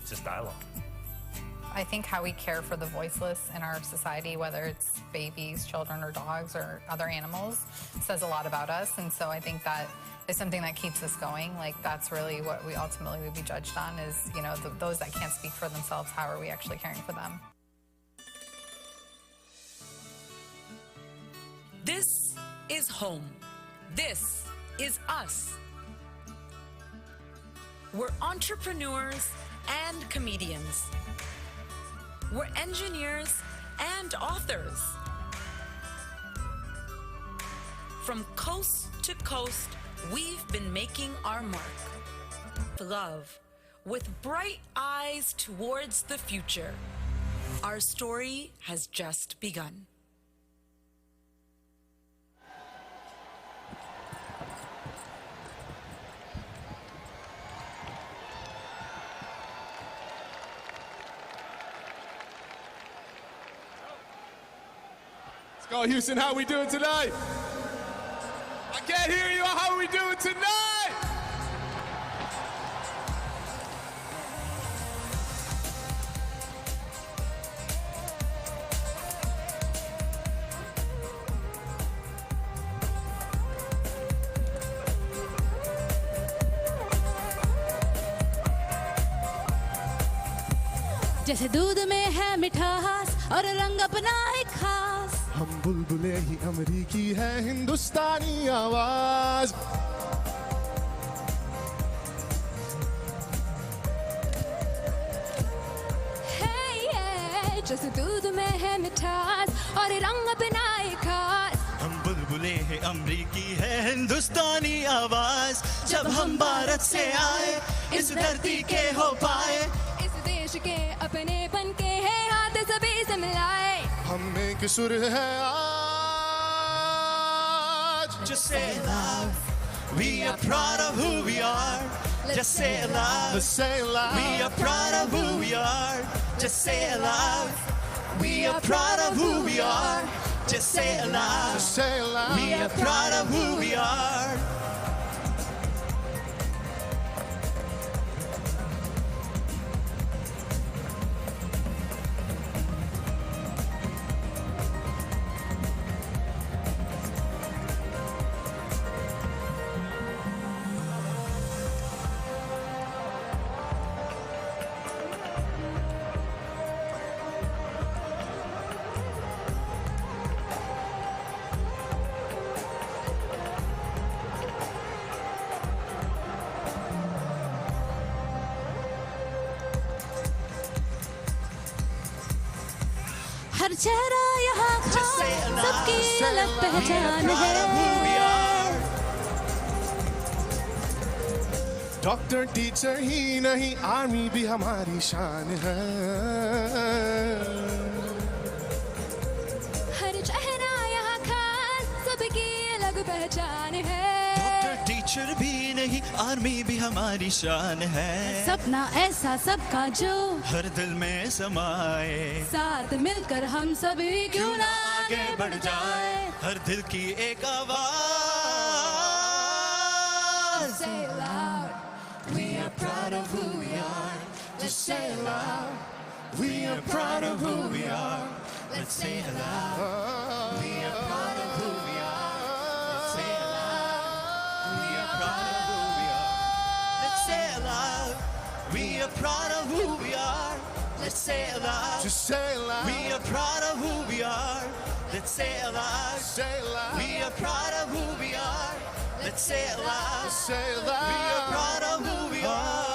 just dialogue. I think how we care for the voiceless in our society, whether it's babies, children, or dogs, or other animals, says a lot about us. And so I think that is something that keeps us going. Like, that's really what we ultimately would be judged on is, you know, those that can't speak for themselves, how are we actually caring for them? This is home. This is us. We're entrepreneurs and comedians. We're engineers and authors. From coast to coast, we've been making our mark. Love, with bright eyes towards the future. Our story has just begun. Let's go, Houston. How we doing tonight? I can't hear you. How are we doing tonight? जैसे दूध में है मिठास और रंग अपना है खास हम बुलबुले ही अमरीकी है हिंदुस्तानी आवाज जैसे दूध में है मिठास और रंग अपना है खास हम बुलबुले हैं अमरीकी है हिंदुस्तानी आवाज जब हम भारत से आए इस धरती के हो पाए देश के अपने बन के हैं हाथ सभी से मिलाए हमने की सुर है आज Just say loud We are proud of who we are Just say it loud Say it loud We are proud of who we are Just say it loud We are proud of who we are Just say it loud Say it loud We are proud of who we are हर चेहरा यहाँ खास सबकी अलग पहचान है doctor teacher ही नहीं army भी हमारी शान है हर चेहरा यहाँ खास सबकी अलग पहचान है डॉक्टर टीचर भी नहीं आर्मी भी हमारी शान है सपना ऐसा सबका जो हर दिल में समाए साथ मिलकर हम सभी क्यों ना आगे बढ़ जाए हर दिल की एक आवाज Say it loud We are proud of who we are Just say it loud We are proud of who we are Let's say it loud We are proud of who we are Let's say it loud We are proud of who we are Let's say it loud We are proud of who we are Let's say it loud Just say it loud We are proud of who we are Let's say it loud Say it loud We are proud of who we are Let's say it loud Say it loud We are proud of who we are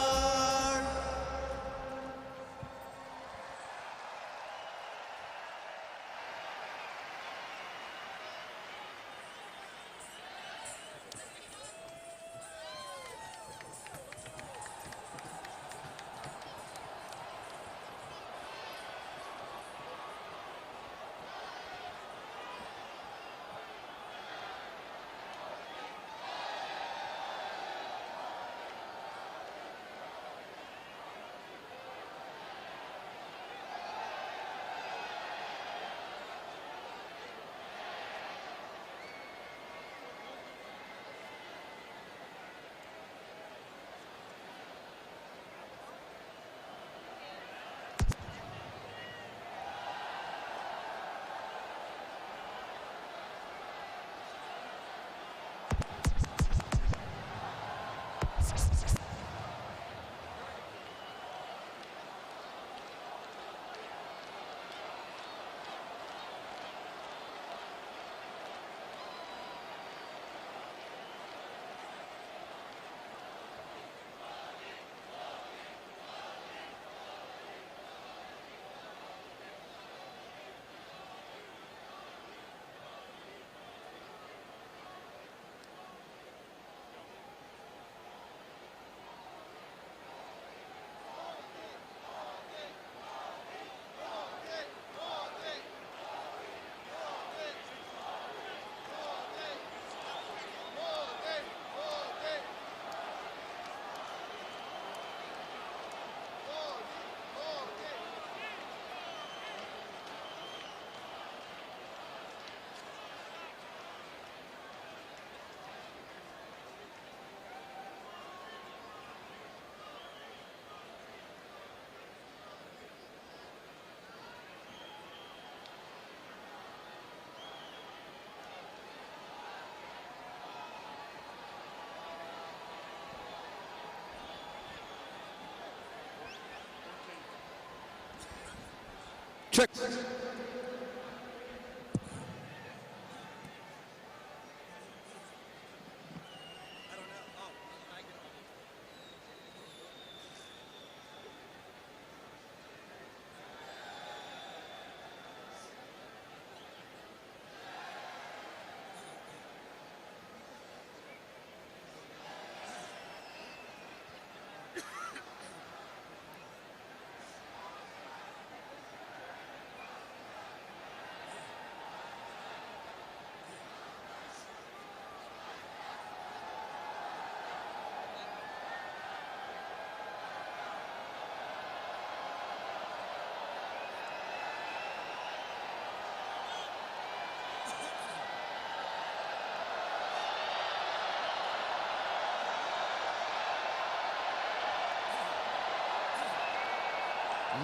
Check.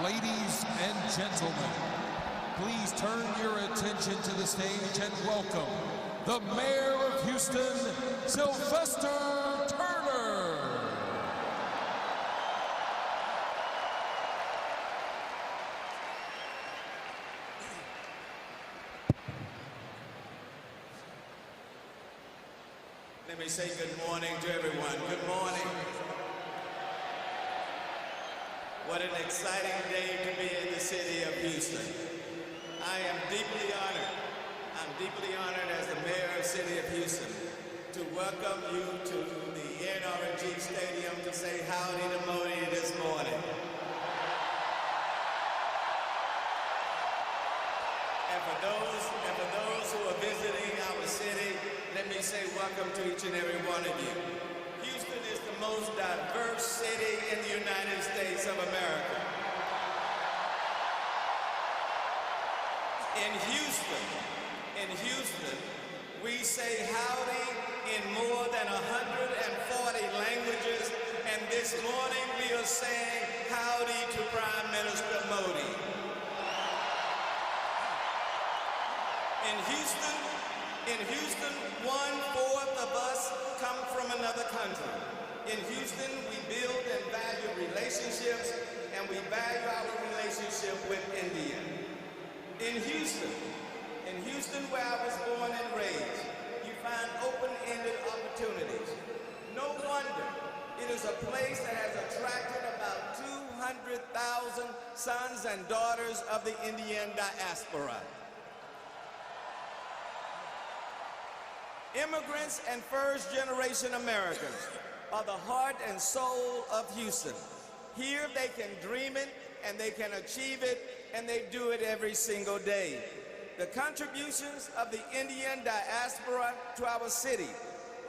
Ladies and gentlemen, please turn your attention to the stage and welcome the Mayor of Houston, Sylvester Turner. Let me say good morning to everyone. Good morning. What an exciting day to be in the city of Houston. I am deeply honored. I'm deeply honored as the mayor of the city of Houston to welcome you to the NRG Stadium to say howdy to Modi this morning. And for those who are visiting our city, let me say welcome to each and every one of you. Houston is the most diverse city in the United States of America. In Houston, we say howdy in more than 140 languages, and this morning we are saying howdy to Prime Minister Modi. In Houston, 1/4 of us come from another country. In Houston, we build and value relationships, and we value our relationship with India. In Houston, where I was born and raised, you find open-ended opportunities. No wonder it is a place that has attracted about 200,000 sons and daughters of the Indian diaspora. Immigrants and first-generation Americans are the heart and soul of Houston. Here they can dream it, and they can achieve it, and they do it every single day. The contributions of the Indian diaspora to our city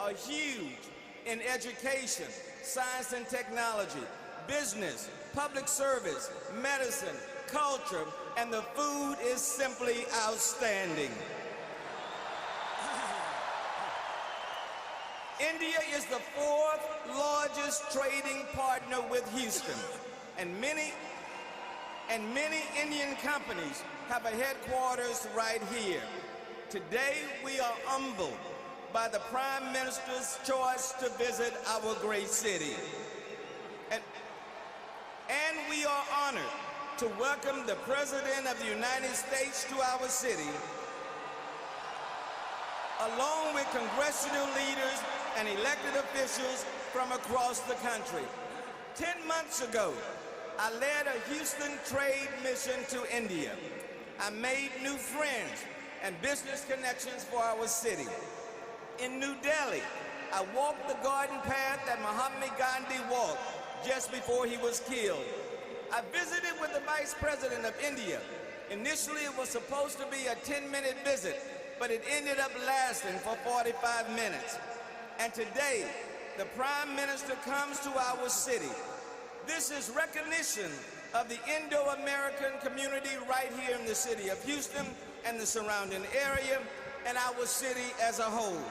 are huge in education, science and technology, business, public service, medicine, culture, and the food is simply outstanding. India is the 4th largest trading partner with Houston, and many Indian companies have a headquarters right here. Today, we are humbled by the Prime Minister's choice to visit our great city. And we are honored to welcome the President of the United States to our city, along with congressional leaders and elected officials from across the country. 10 months ago, I led a Houston trade mission to India. I made new friends and business connections for our city. In New Delhi, I walked the garden path that Mahatma Gandhi walked just before he was killed. I visited with the Vice President of India. Initially, it was supposed to be a 10-minute visit, but it ended up lasting for 45 minutes. And today, the Prime Minister comes to our city. This is recognition of the Indo-American community right here in the city of Houston and the surrounding area and our city as a whole.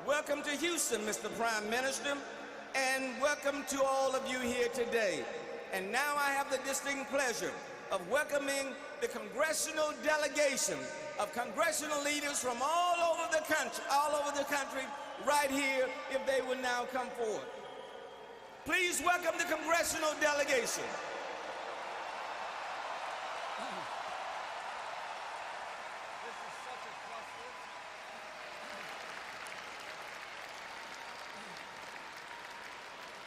Welcome to Houston, Mr. Prime Minister, and welcome to all of you here today. And now I have the distinct pleasure of welcoming the congressional delegation of congressional leaders from all over the country right here, if they will now come forward. Please welcome the congressional delegation.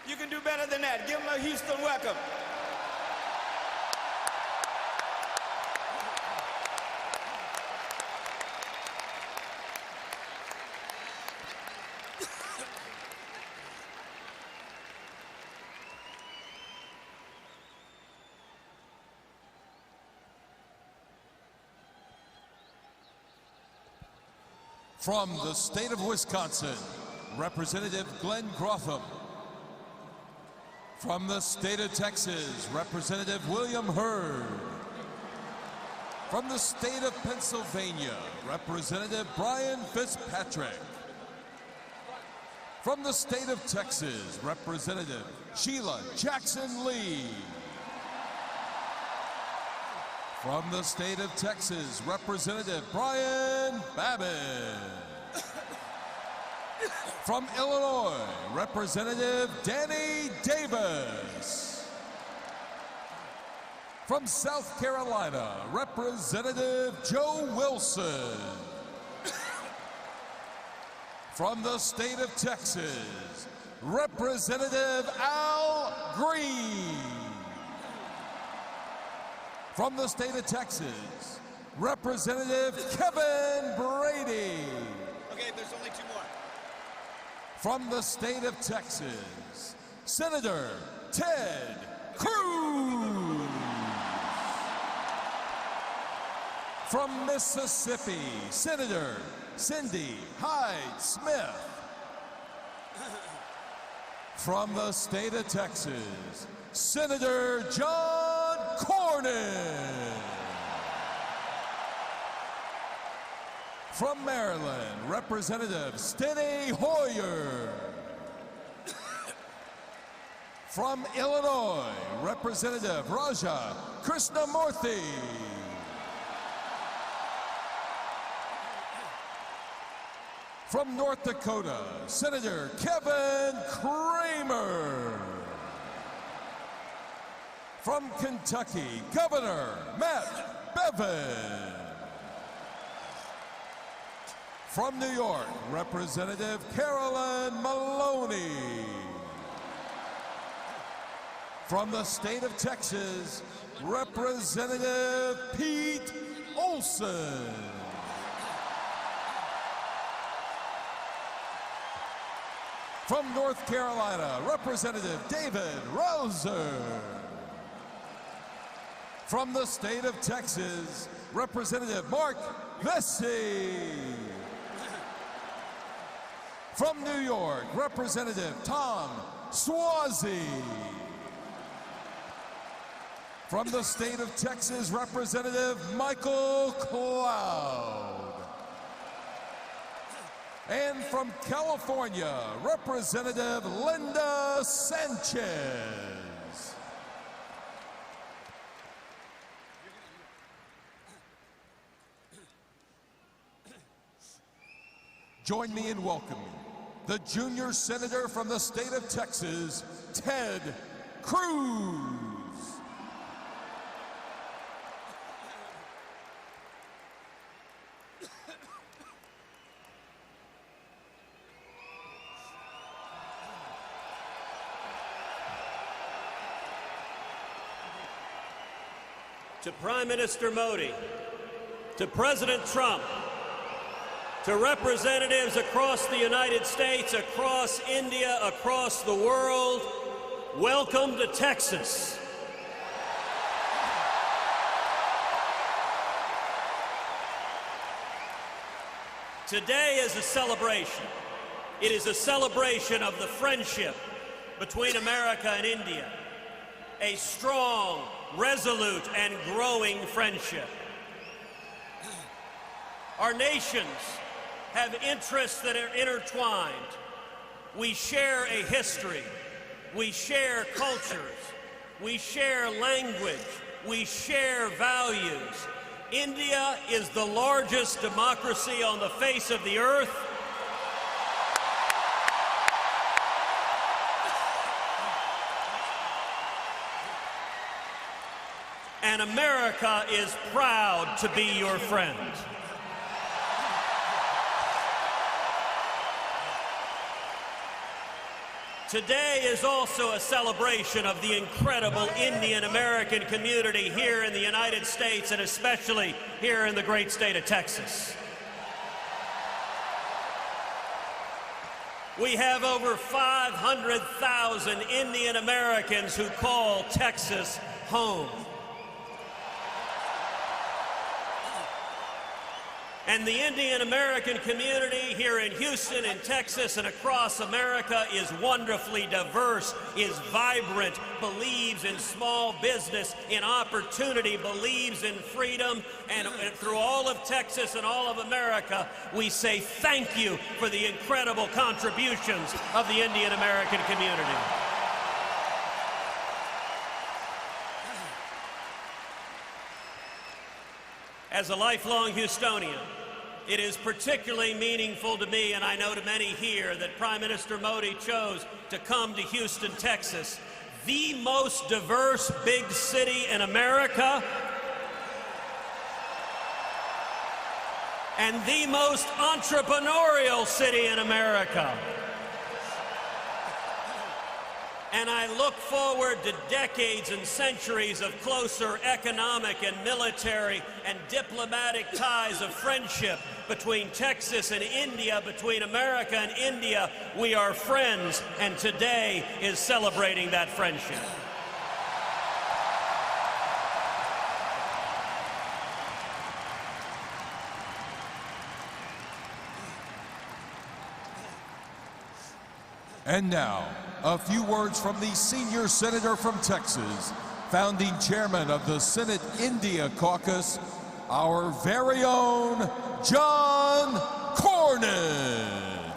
You can do better than that. Give them a Houston welcome. From the state of Wisconsin, Representative Glenn Grotham. From the state of Texas, Representative William Hurd. From the state of Pennsylvania, Representative Brian Fitzpatrick. From the state of Texas, Representative Sheila Jackson Lee. From the state of Texas, Representative Brian Babbitt. From Illinois, Representative Danny Davis. From South Carolina, Representative Joe Wilson. From the state of Texas, Representative Al Green. From the state of Texas, Representative Kevin Brady. Okay, there's only two more. From the state of Texas, Senator Ted Cruz. From Mississippi, Senator Cindy Hyde-Smith. From the state of Texas, Senator John Cornyn. From Maryland, Representative Steny Hoyer. From Illinois, Representative Raja Krishnamurthy. From North Dakota, Senator Kevin Kramer. From Kentucky, Governor Matt Bevin. From New York, Representative Carolyn Maloney. From the state of Texas, Representative Pete Olson. From North Carolina, Representative David Rouser. From the state of Texas, Representative Mark Vesey. From New York, Representative Tom Suozzi. From the state of Texas, Representative Michael Cloud. And from California, Representative Linda Sanchez. Join me in welcoming the junior senator from the state of Texas, Ted Cruz. To Prime Minister Modi, to President Trump, to representatives across the United States, across India, across the world, welcome to Texas. Today is a celebration. It is a celebration of the friendship between America and India, a strong, resolute, and growing friendship. Our nations have interests that are intertwined. We share a history. We share cultures. We share language. We share values. India is the largest democracy on the face of the earth. And America is proud to be your friend. Today is also a celebration of the incredible Indian American community here in the United States and especially here in the great state of Texas. We have over 500,000 Indian Americans who call Texas home. And the Indian American community here in Houston, in Texas, and across America is wonderfully diverse, is vibrant, believes in small business, in opportunity, believes in freedom. And through all of Texas and all of America, we say thank you for the incredible contributions of the Indian American community. As a lifelong Houstonian, it is particularly meaningful to me, and I know to many here, that Prime Minister Modi chose to come to Houston, Texas, the most diverse big city in America, and the most entrepreneurial city in America. And I look forward to decades and centuries of closer economic and military and diplomatic ties of friendship between Texas and India, between America and India. We are friends, and today is celebrating that friendship. And now, a few words from the senior senator from Texas, founding chairman of the Senate India Caucus, our very own John Cornyn.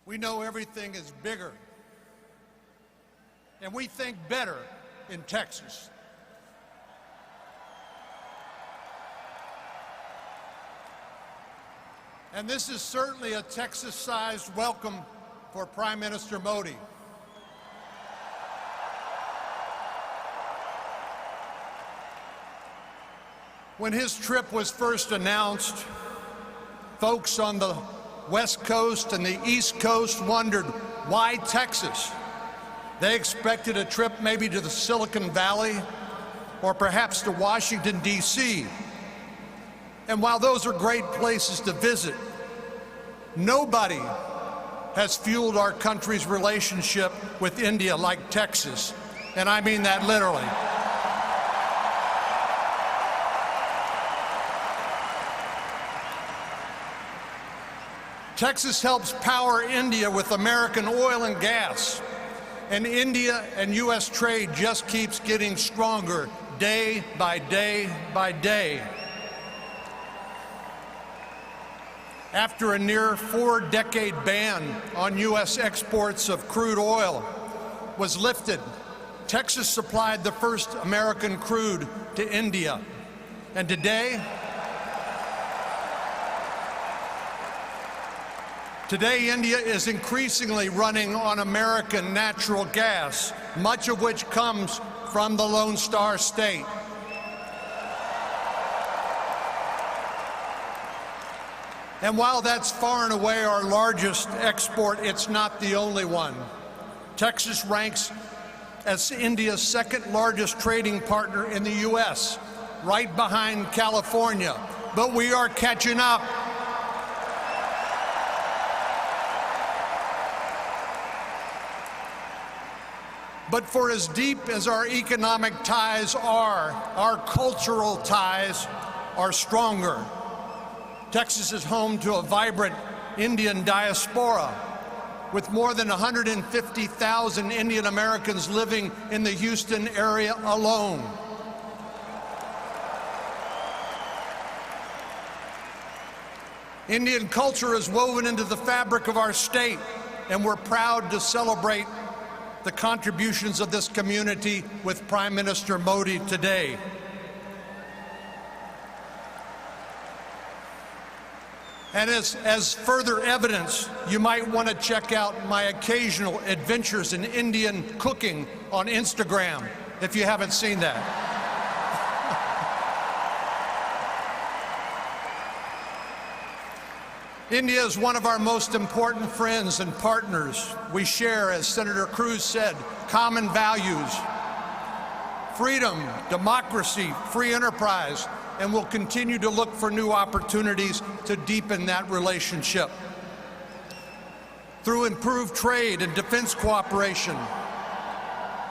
We know everything is bigger, and we think better in Texas. And this is certainly a Texas-sized welcome for Prime Minister Modi. When his trip was first announced, folks on the West Coast and the East Coast wondered, why Texas? They expected a trip maybe to the Silicon Valley or perhaps to Washington, D.C. And while those are great places to visit, nobody has fueled our country's relationship with India like Texas. And I mean that literally. Texas helps power India with American oil and gas. And India and U.S. trade just keeps getting stronger day by day by day. After a near 4-decade ban on U.S. exports of crude oil was lifted, Texas supplied the first American crude to India. And today, India is increasingly running on American natural gas, much of which comes from the Lone Star State. And while that's far and away our largest export, it's not the only one. Texas ranks as India's second largest trading partner in the U.S., right behind California. But we are catching up. But for as deep as our economic ties are, our cultural ties are stronger. Texas is home to a vibrant Indian diaspora, with more than 150,000 Indian Americans living in the Houston area alone. Indian culture is woven into the fabric of our state, and we're proud to celebrate the contributions of this community with Prime Minister Modi today. And as further evidence, you might want to check out my occasional adventures in Indian cooking on Instagram. if you haven't seen that. India is one of our most important friends and partners. We share, as Senator Cruz said, common values: freedom, democracy, free enterprise, and we'll continue to look for new opportunities to deepen that relationship. Through improved trade and defense cooperation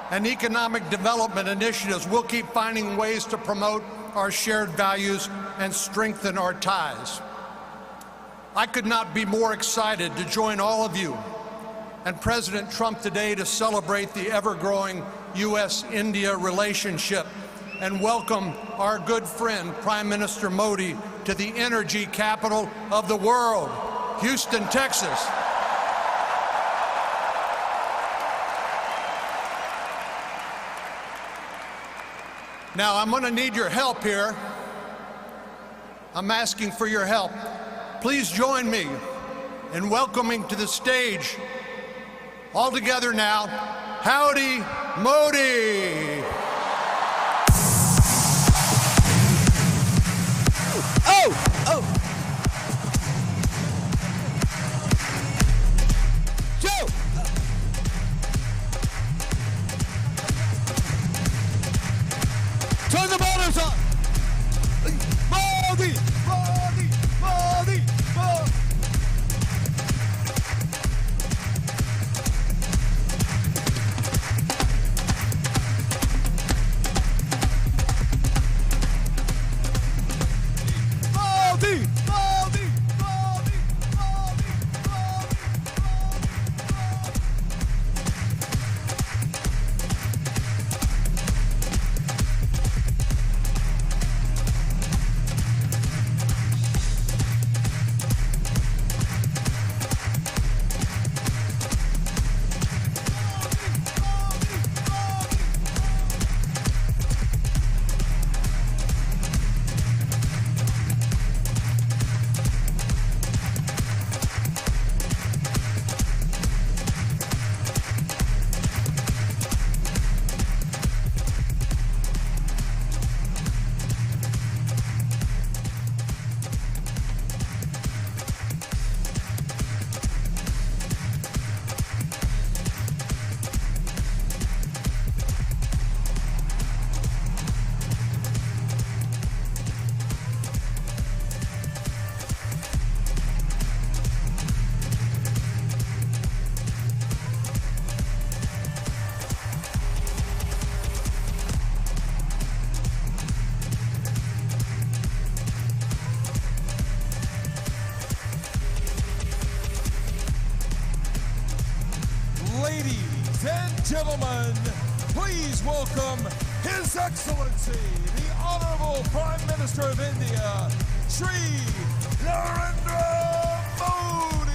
and economic development initiatives, we'll keep finding ways to promote our shared values and strengthen our ties. I could not be more excited to join all of you and President Trump today to celebrate the ever-growing U.S.-India relationship and welcome our good friend, Prime Minister Modi, to the energy capital of the world, Houston, Texas. Now, I'm going to need your help here. I'm asking for your help. Please join me in welcoming to the stage, all together now, Howdy Modi. Joe! Turn the motors on! Modi! Modi! Modi! Modi! Modi! Modi! Modi! Modi! Ladies and gentlemen, please welcome His Excellency, the Honorable Prime Minister of India, Shri Narendra Modi.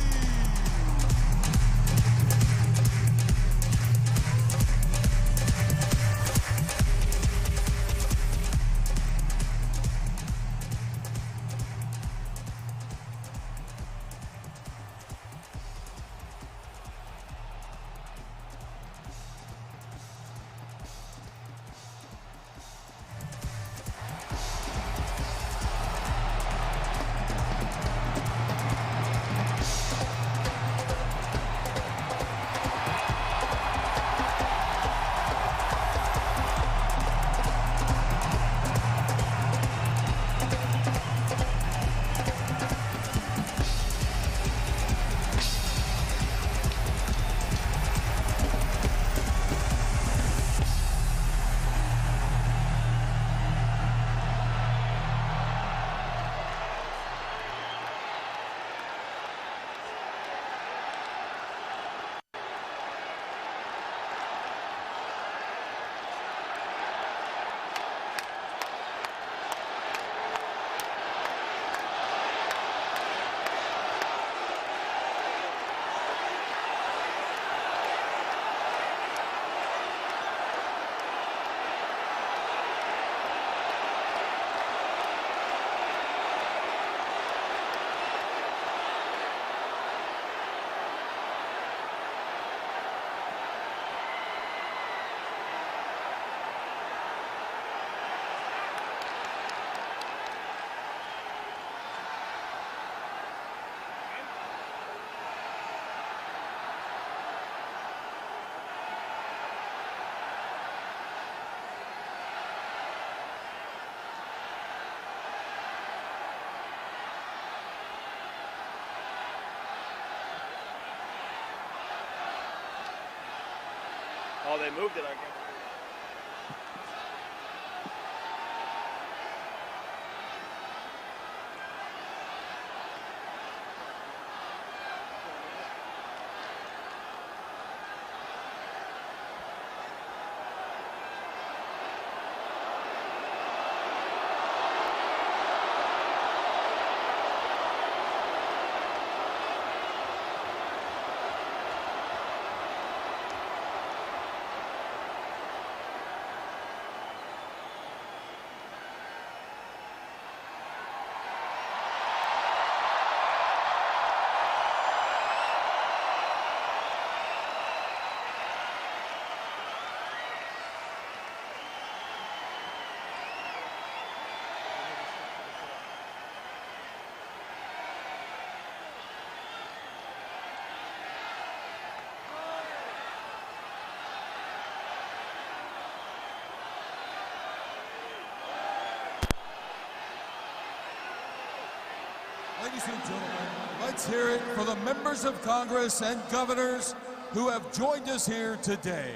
Oh, they moved it again. Ladies and gentlemen, let's hear it for the members of Congress and governors who have joined us here today.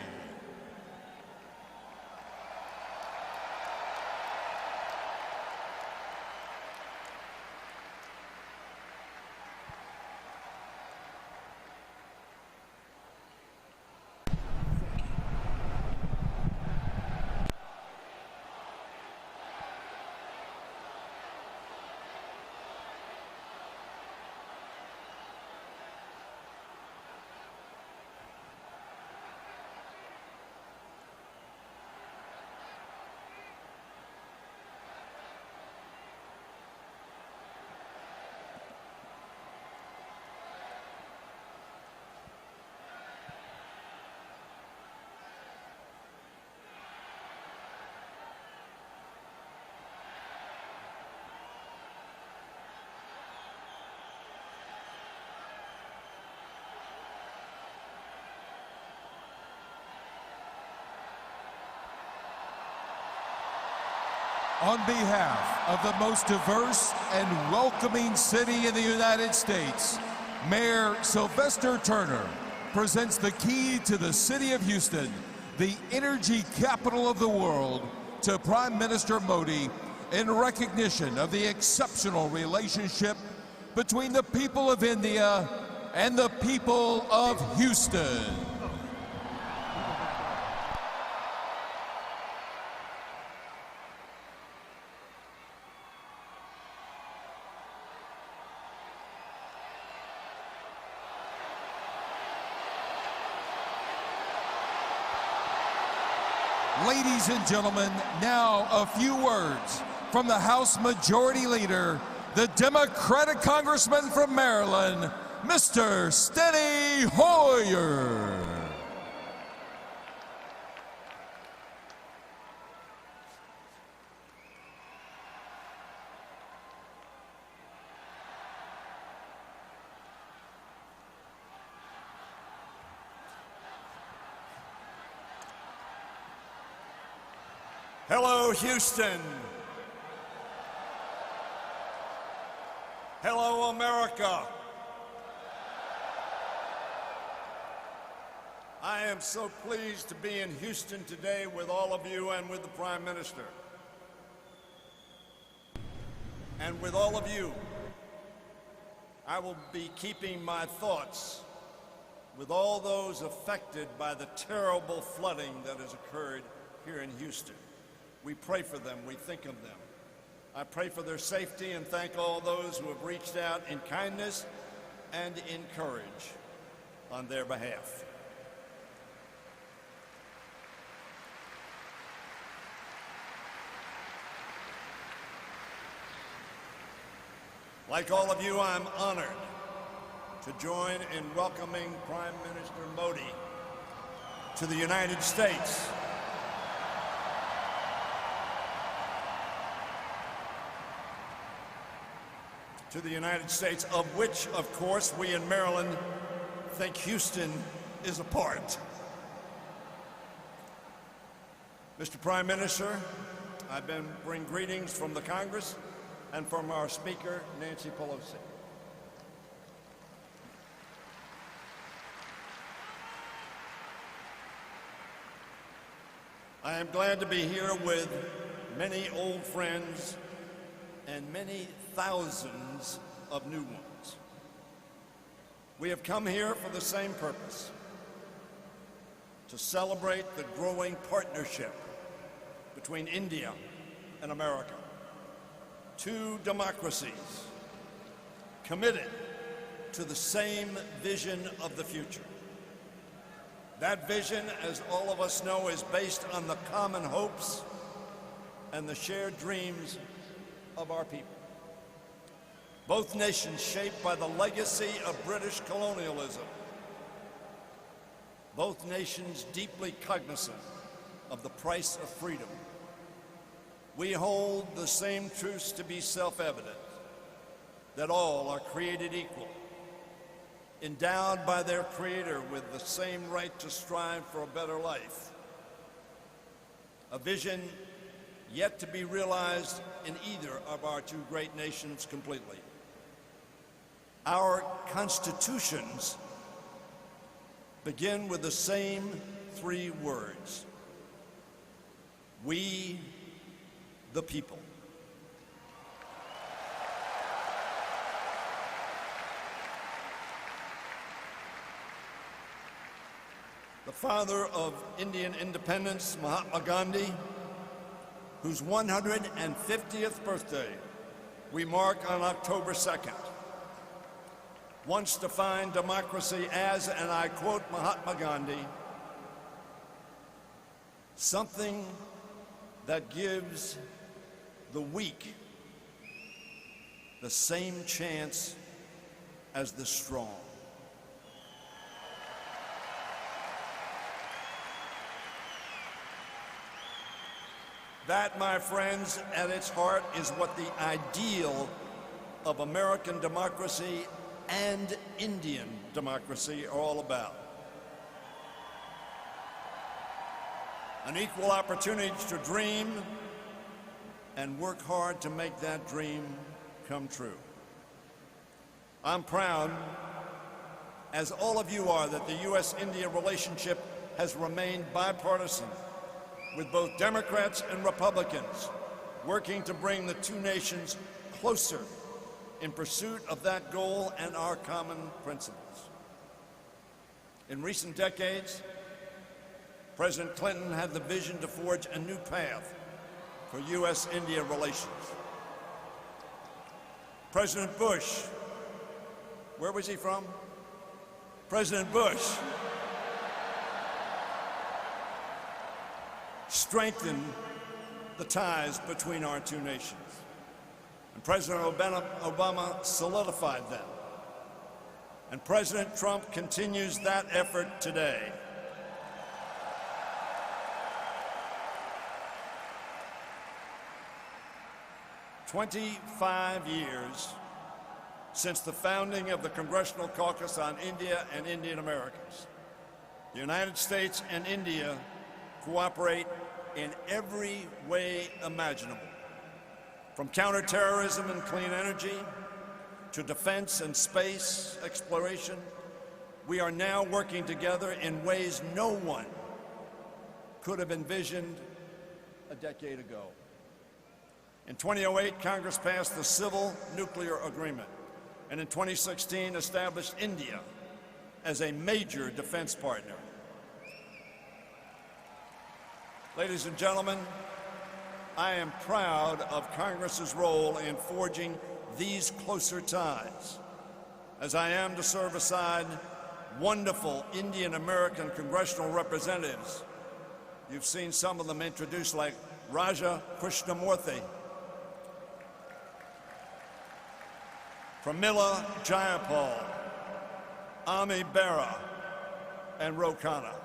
On behalf of the most diverse and welcoming city in the United States, Mayor Sylvester Turner presents the key to the city of Houston, the energy capital of the world, to Prime Minister Modi in recognition of the exceptional relationship between the people of India and the people of Houston. Ladies and gentlemen, now a few words from the House Majority Leader, the Democratic Congressman from Maryland, Mr. Steny Hoyer. Hello, Houston. Hello, America. I am so pleased to be in Houston today with all of you and with the Prime Minister. And with all of you, I will be keeping my thoughts with all those affected by the terrible flooding that has occurred here in Houston. We pray for them, we think of them. I pray for their safety and thank all those who have reached out in kindness and in courage on their behalf. Like all of you, I'm honored to join in welcoming Prime Minister Modi to the United States. To the United States, of which, of course, we in Maryland think Houston is a part. Mr. Prime Minister, I bring greetings from the Congress and from our Speaker, Nancy Pelosi. I am glad to be here with many old friends and many thousands of new ones. We have come here for the same purpose, to celebrate the growing partnership between India and America. Two democracies committed to the same vision of the future. That vision, as all of us know, is based on the common hopes and the shared dreams of our people. Both nations shaped by the legacy of British colonialism. Both nations deeply cognizant of the price of freedom. We hold the same truths to be self-evident, that all are created equal, endowed by their Creator with the same right to strive for a better life. A vision yet to be realized in either of our two great nations completely. Our constitutions begin with the same three words: we, the people. The father of Indian independence, Mahatma Gandhi, whose 150th birthday we mark on October 2nd, once defined democracy as, and I quote Mahatma Gandhi, something that gives the weak the same chance as the strong. That, my friends, at its heart is what the ideal of American democracy and Indian democracy are all about. An equal opportunity to dream and work hard to make that dream come true. I'm proud, as all of you are, that the U.S.-India relationship has remained bipartisan, with both Democrats and Republicans working to bring the two nations closer in pursuit of that goal and our common principles. In recent decades, President Clinton had the vision to forge a new path for U.S.-India relations. President Bush, where was he from? President Bush strengthened the ties between our two nations. And President Obama solidified them. And President Trump continues that effort today. "25 years since the founding of the Congressional Caucus on India and Indian Americans. The United States and India cooperate in every way imaginable, from counterterrorism and clean energy to defense and space exploration. We are now working together in ways no one could have envisioned a decade ago. In 2008, Congress passed the Civil Nuclear Agreement, and in 2016 established India as a major defense partner. Ladies and gentlemen, I am proud of Congress's role in forging these closer ties, as I am to serve aside wonderful Indian American congressional representatives. You've seen some of them introduced, like Raja Krishnamurthy, Pramila Jayapal, Ami Bera, and Ro Khanna.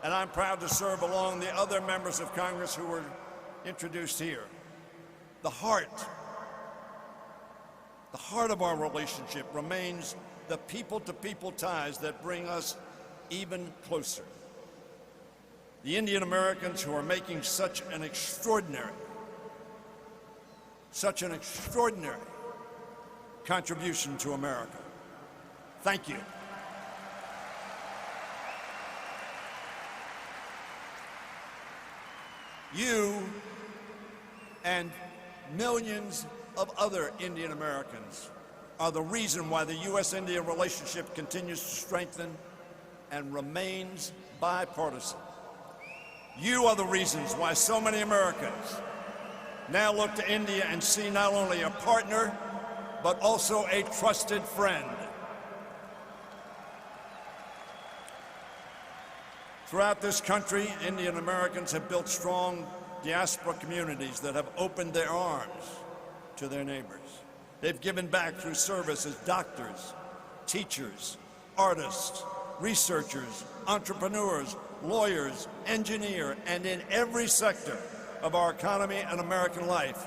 And I'm proud to serve along the other members of Congress who were introduced here. The heart of our relationship remains the people-to-people ties that bring us even closer. The Indian Americans who are making such an extraordinary contribution to America. Thank you. You and millions of other Indian Americans are the reason why the U.S.-India relationship continues to strengthen and remains bipartisan. You are the reasons why so many Americans now look to India and see not only a partner, but also a trusted friend. Throughout this country, Indian Americans have built strong diaspora communities that have opened their arms to their neighbors. They've given back through service as doctors, teachers, artists, researchers, entrepreneurs, lawyers, engineers, and in every sector of our economy and American life.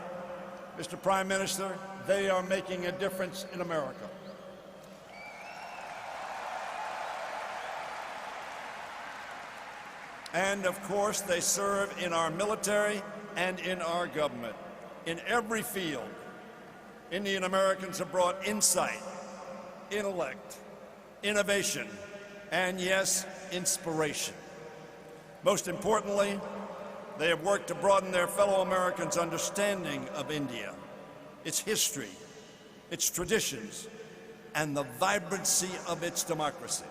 Mr. Prime Minister, they are making a difference in America. And of course, they serve in our military and in our government. In every field, Indian Americans have brought insight, intellect, innovation, and yes, inspiration. Most importantly, they have worked to broaden their fellow Americans' understanding of India, its history, its traditions, and the vibrancy of its democracy.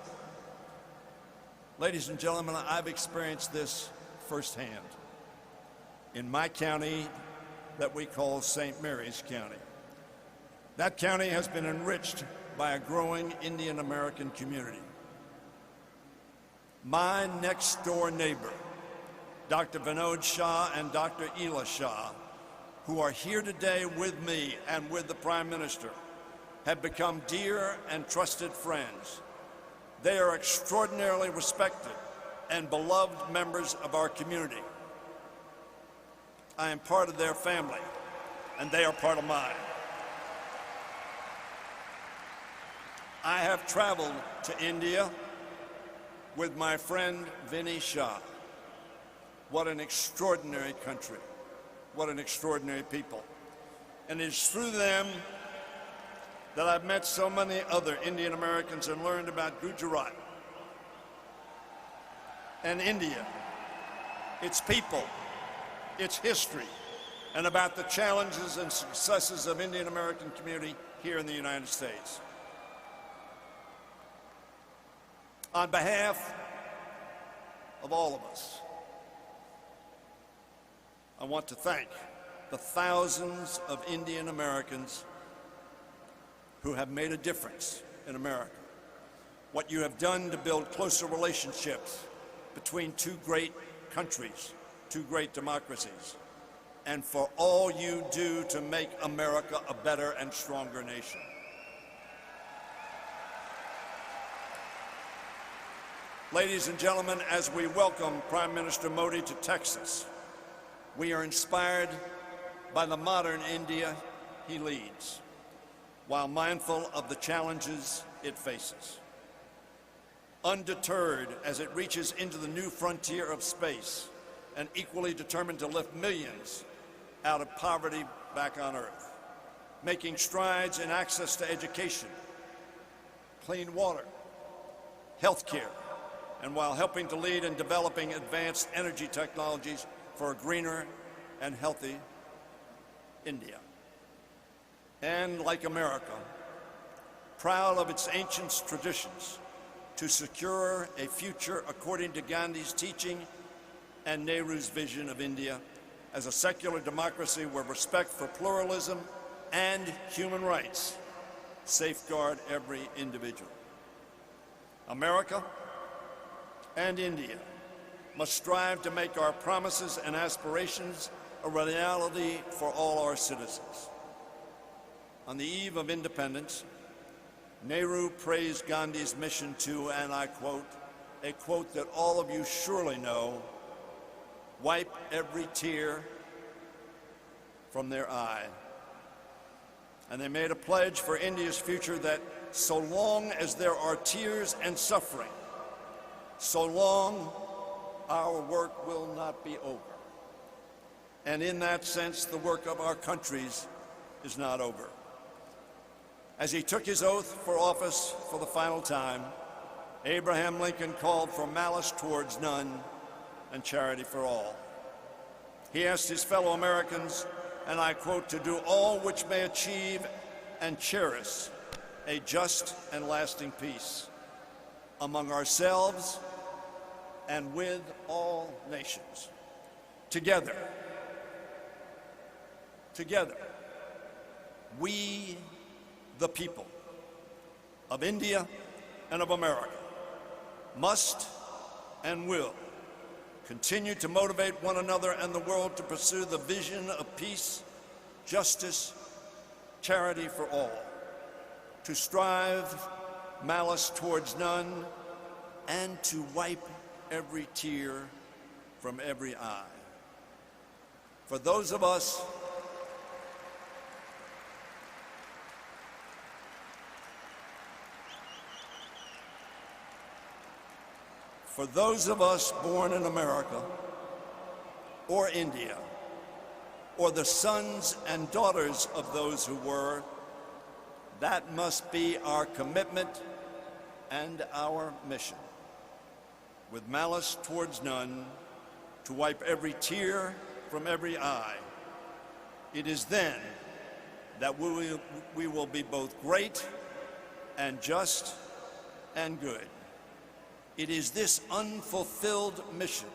Ladies and gentlemen, I've experienced this firsthand in my county that we call St. Mary's County. That county has been enriched by a growing Indian American community. My next door neighbor, Dr. Vinod Shah and Dr. Ela Shah, who are here today with me and with the Prime Minister, have become dear and trusted friends. They are extraordinarily respected and beloved members of our community. I am part of their family, and they are part of mine. I have traveled to India with my friend Vinny Shah. What an extraordinary country. What an extraordinary people. And it is through them that I've met so many other Indian Americans and learned about Gujarat and India, its people, its history, and about the challenges and successes of Indian American community here in the United States. On behalf of all of us, I want to thank the thousands of Indian Americans who have made a difference in America. What you have done to build closer relationships between two great countries, two great democracies, and for all you do to make America a better and stronger nation. Ladies and gentlemen, as we welcome Prime Minister Modi to Texas, we are inspired by the modern India he leads, while mindful of the challenges it faces. Undeterred as it reaches into the new frontier of space, and equally determined to lift millions out of poverty back on Earth, making strides in access to education, clean water, health care, and while helping to lead in developing advanced energy technologies for a greener and healthy India. And like America, proud of its ancient traditions, to secure a future according to Gandhi's teaching and Nehru's vision of India as a secular democracy where respect for pluralism and human rights safeguard every individual. America and India must strive to make our promises and aspirations a reality for all our citizens. On the eve of independence, Nehru praised Gandhi's mission to, and I quote, a quote that all of you surely know, wipe every tear from their eye. And they made a pledge for India's future that so long as there are tears and suffering, so long our work will not be over. And in that sense, the work of our countries is not over. As he took his oath for office for the final time, Abraham Lincoln called for malice towards none and charity for all. He asked his fellow Americans, and I quote, to do all which may achieve and cherish a just and lasting peace among ourselves and with all nations. Together, we, the people of India and of America, must and will continue to motivate one another and the world to pursue the vision of peace, justice, charity for all, to strive malice towards none, and to wipe every tear from every eye. For those of us born in America or India, or the sons and daughters of those who were, that must be our commitment and our mission. With malice towards none, to wipe every tear from every eye. It is then that we will be both great and just and good. It is this unfulfilled mission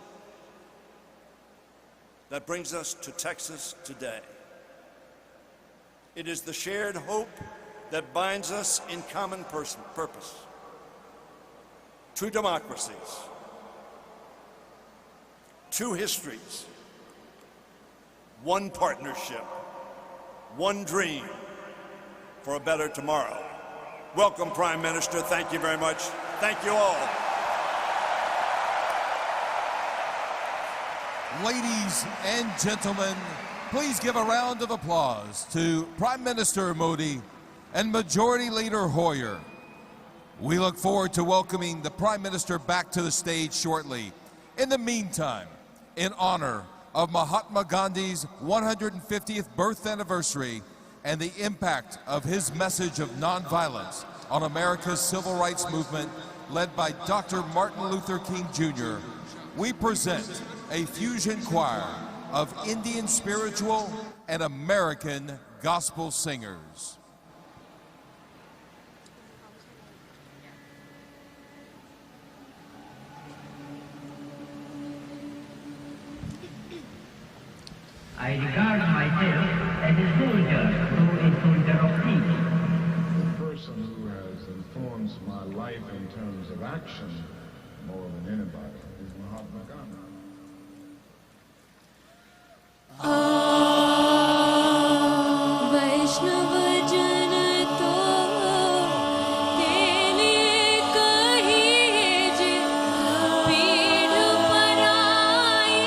that brings us to Texas today. It is the shared hope that binds us in common purpose. Two democracies, two histories, one partnership, one dream for a better tomorrow. Welcome, Prime Minister. Thank you very much. Thank you all. Ladies and gentlemen, please give a round of applause to Prime Minister Modi and Majority Leader Hoyer. We look forward to welcoming the Prime Minister back to the stage shortly. In the meantime, in honor of Mahatma Gandhi's 150th birth anniversary and the impact of his message of nonviolence on America's civil rights movement led by Dr. Martin Luther King Jr., we present a fusion choir of Indian spiritual and American gospel singers. I regard myself as a soldier, though a soldier of peace. The person who has informed my life in terms of action more than anybody is Mahatma Gandhi. वैष्णव जन तो तेने कहिए जे पीढ़ पराई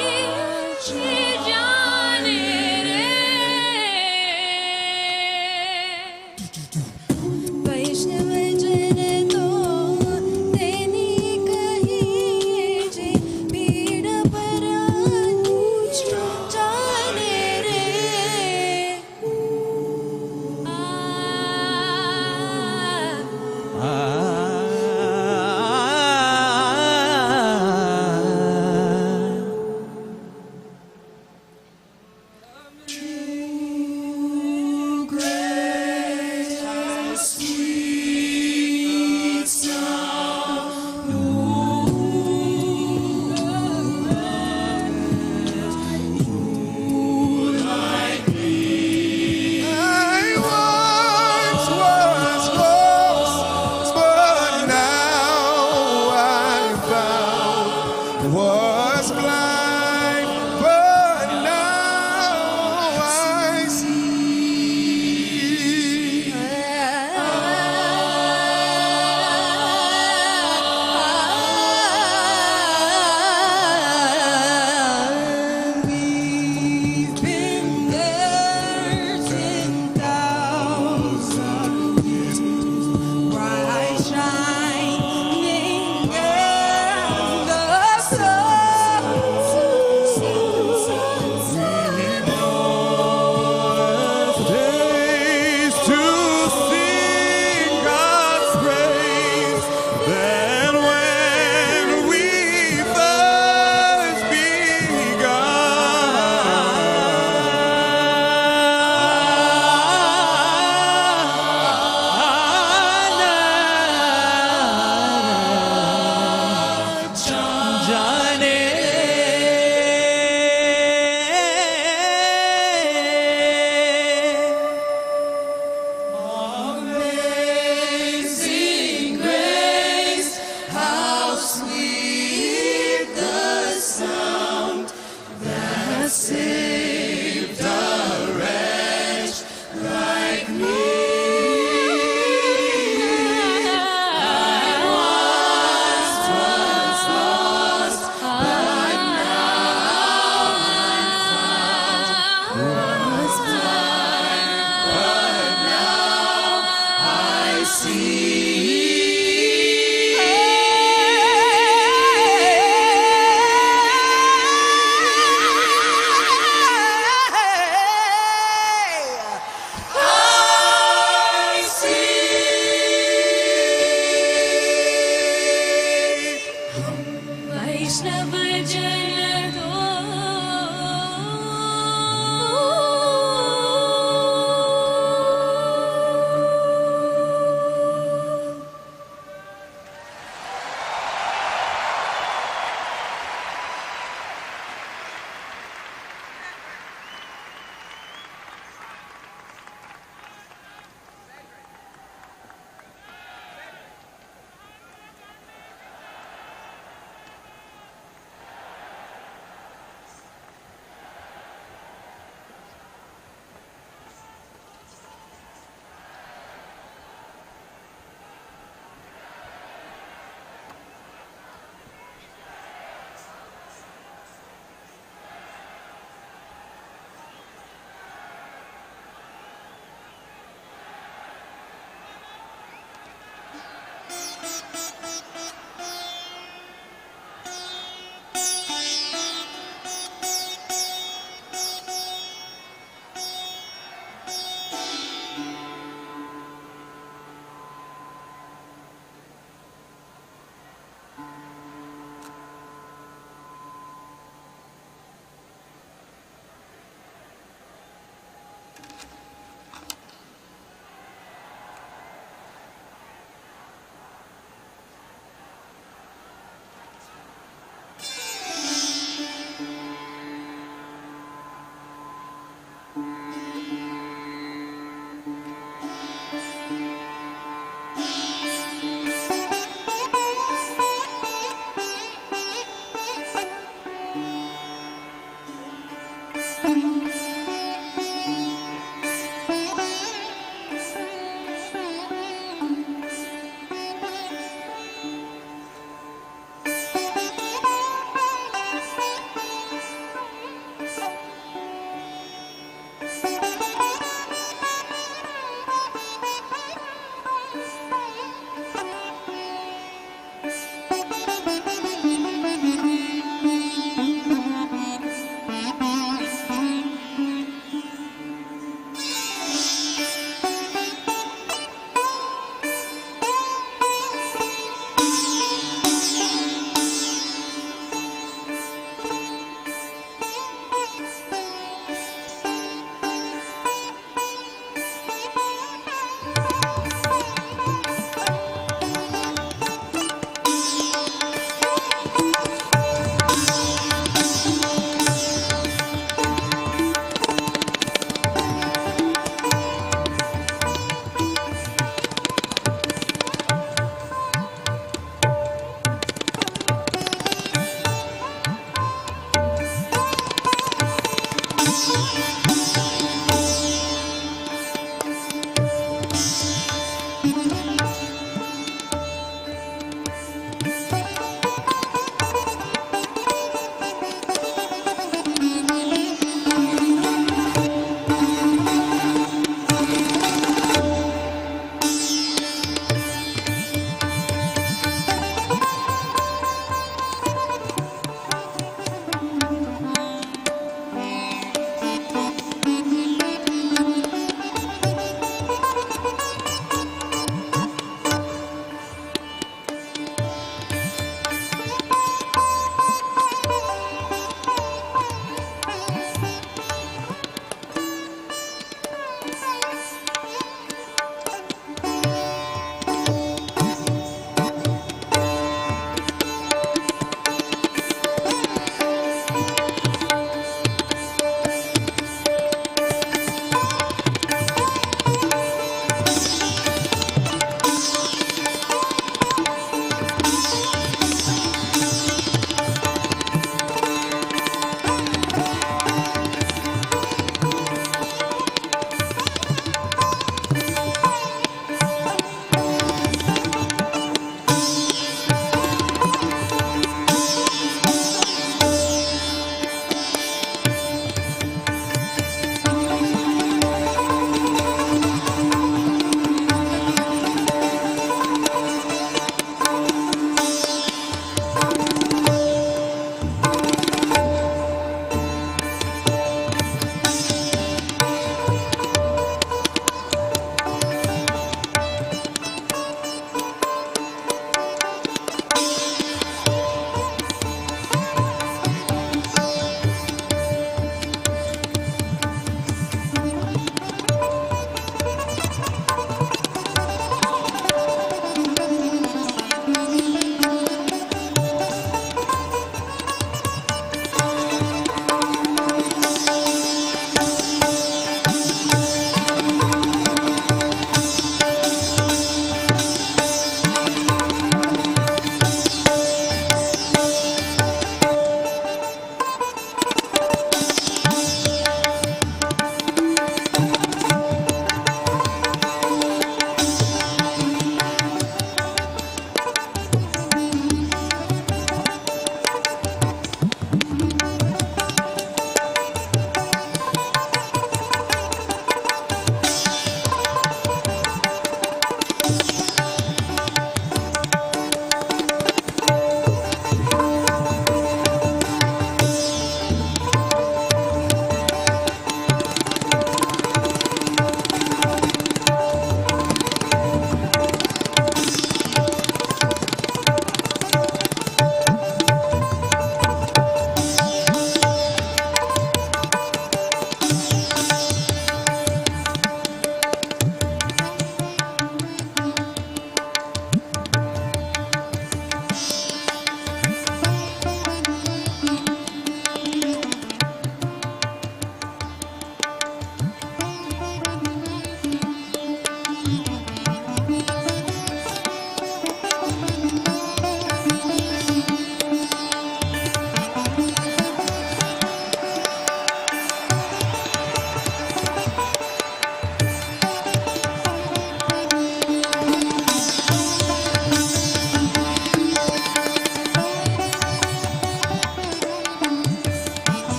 छे जाने रे वैष्णव जन तो तेने कहिए जे पीढ़ वैष्णव जन तो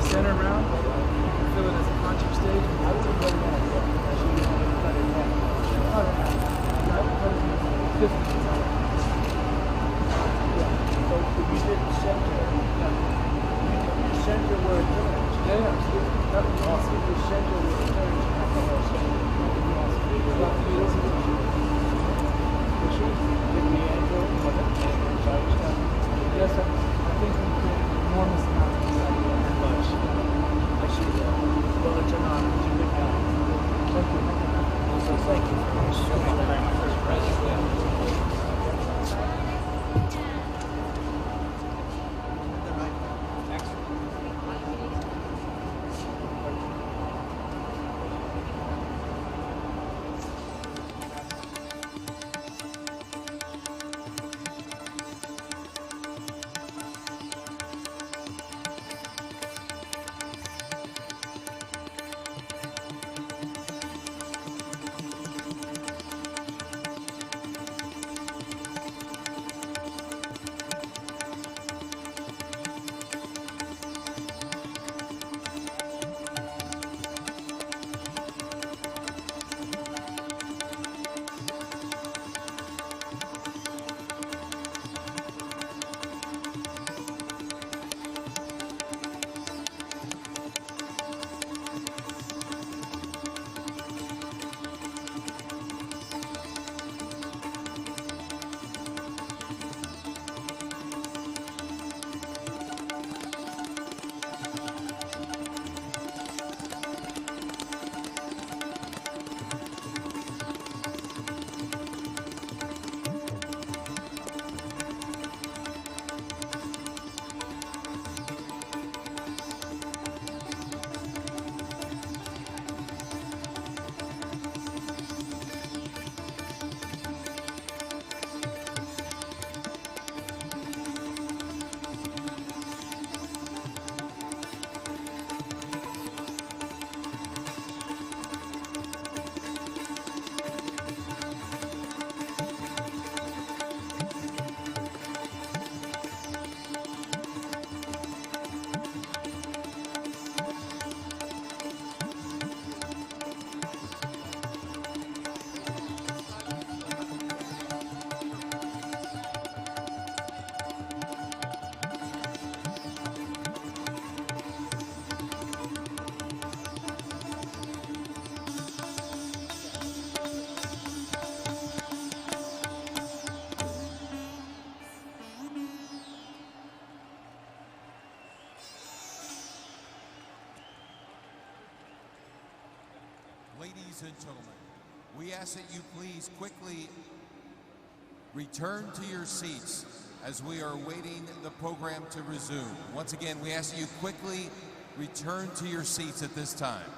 center round. You can feel it as a punching stage. I would have done that. Actually, you want to cut it down. Cut it down. Not cut it down. 50 times. Yeah. So we didn't center. You center where it turns. Yeah. That was awesome. You center where it turns. I thought that was awesome. Give me angle. Yes, I think we created an enormous amount of excitement and much. I should well, it's an honor. It's a good guy. Thank you. Also, thank you very much. Ladies and gentlemen, we ask that you please quickly return to your seats as we are waiting the program to resume. Once again, we ask that you quickly return to your seats at this time.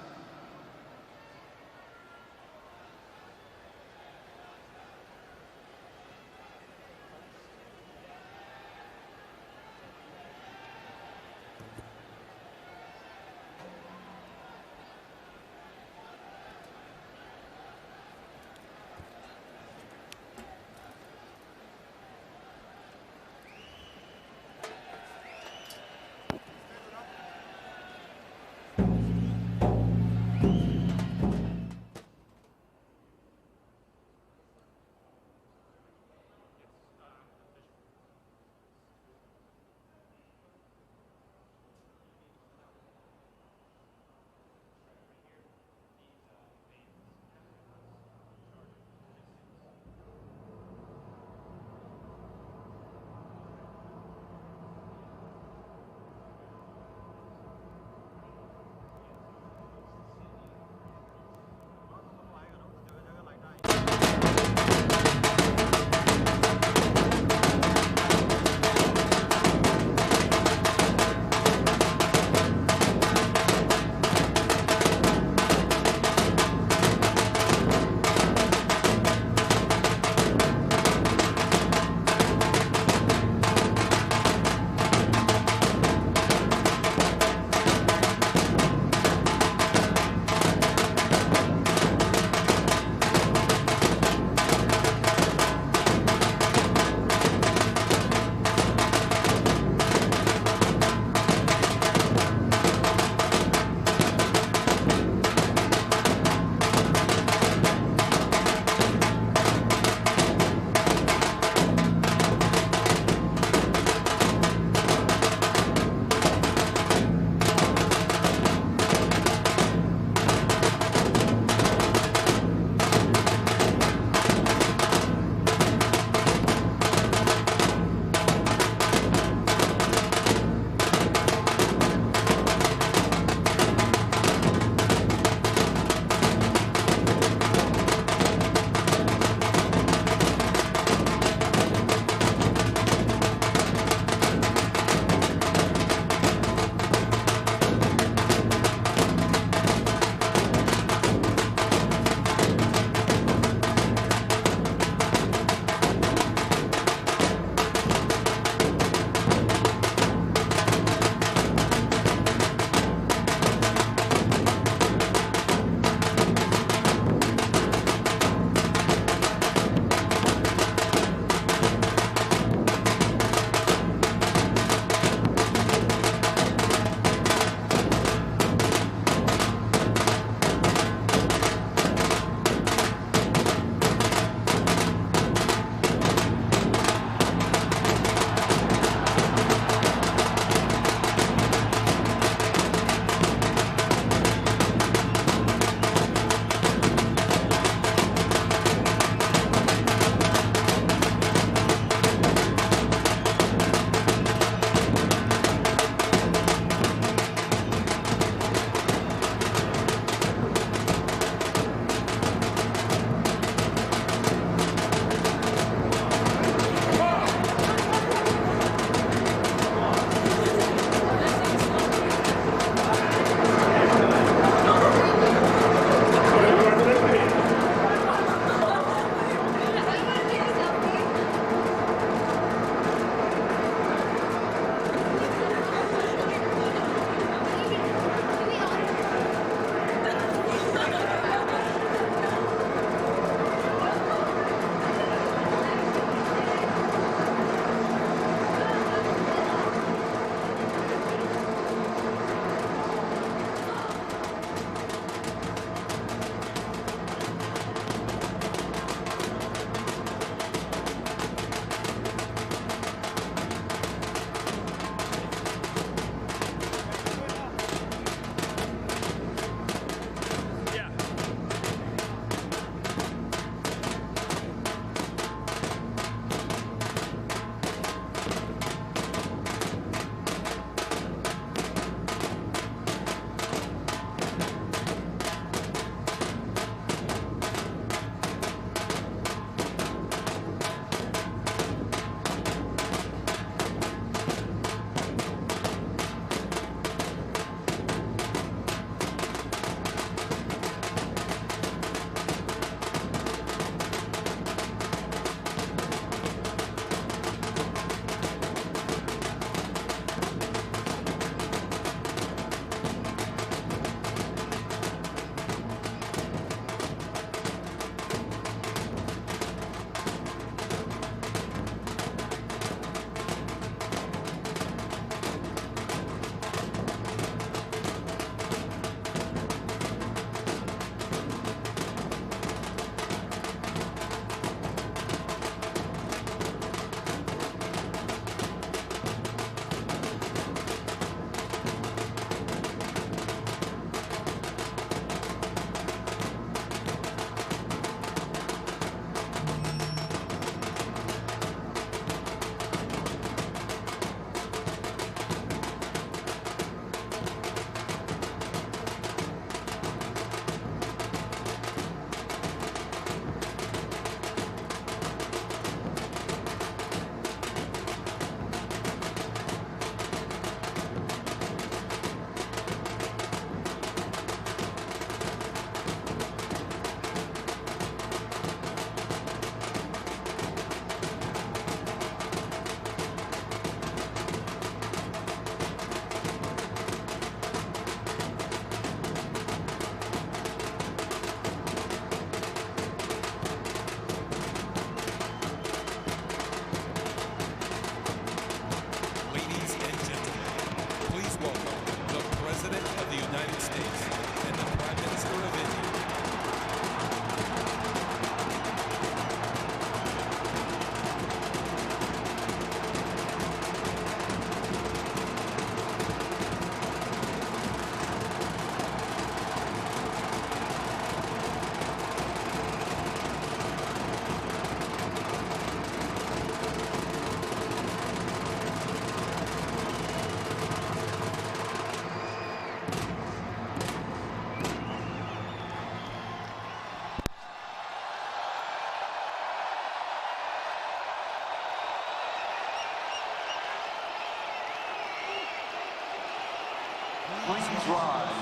rise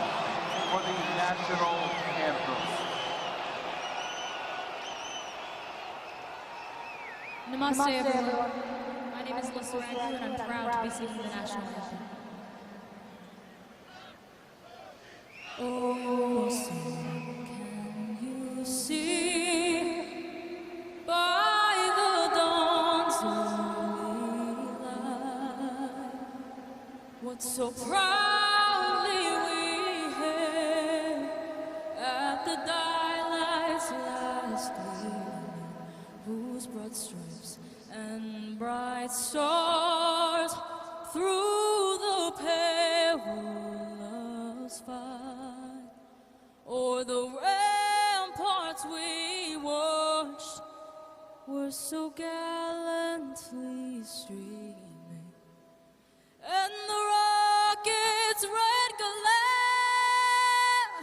for the national anthem. Namaste, everyone. My name is Lisa Rangu, and I'm proud to be singing the national anthem. Oh, son, can you see by the dawn's early light what so proudly we hailed at the dialight's last gleaming, whose broad stripes and bright stars through the perilous fight o'er the ramparts we watched were so gallantly streaming, and the rocket's red glare,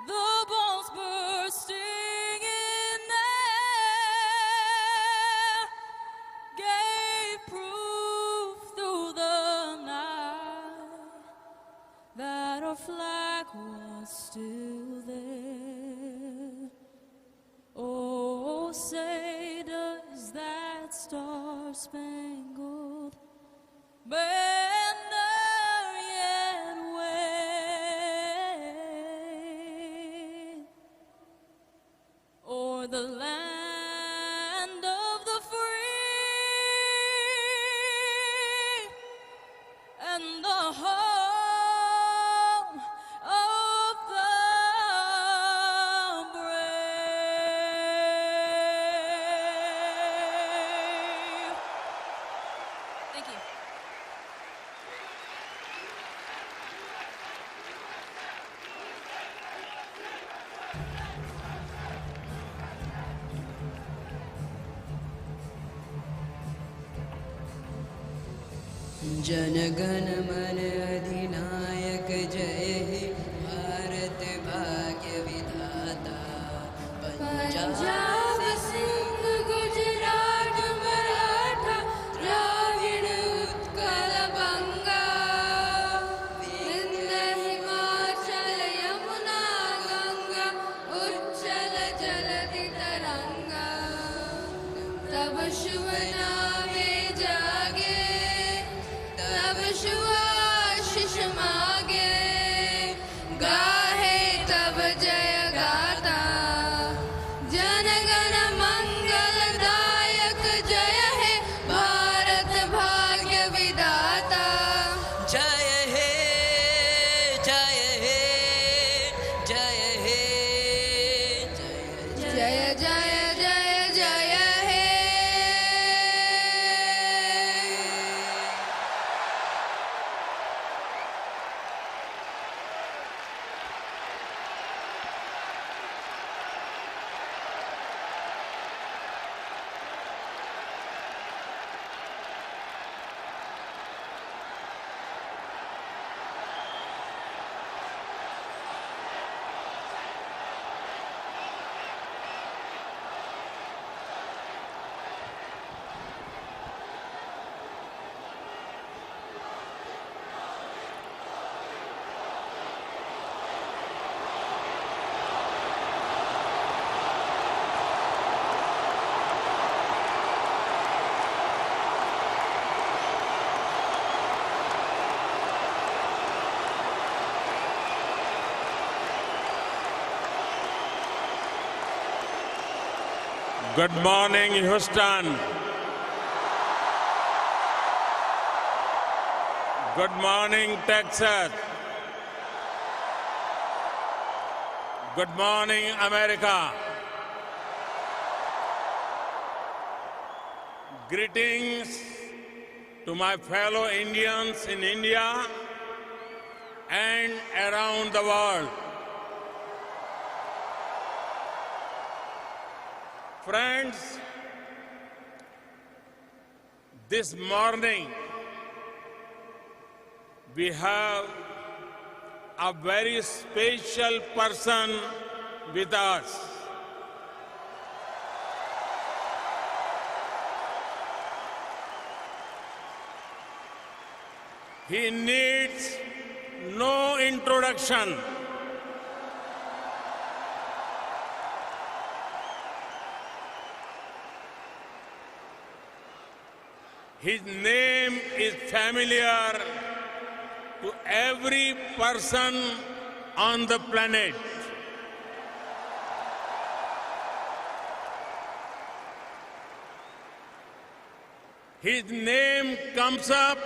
the bombs bursting in air, gave proof through the night that our flag was still there. Oh, say does that star-spangled banner yet wave o'er the land of the free and the home of the brave. Thank you. जनगण मन अधिनायक जय हे भारत भाग्य विधाता पंजाब सिंध गुजरात मराठा द्राविड़ उत्कल बंगा विंध्य हिमाचल यमुना गंगा उच्चल जलधि तरंगा तब शुभ नामे जागे, तब शुभ आशीष मागे, गाहे तब जय गाता, जनगण मंगलदायक जय हे भारत भाग्य विधाता। जय हे जय हे जय हे जय जय जय जय हे। Good morning, Houston. Good morning, Texas. Good morning, America. Greetings to my fellow Indians in India and around the world. Friends, this morning we have a very special person with us. He needs no introduction. His name is familiar to every person on the planet. His name comes up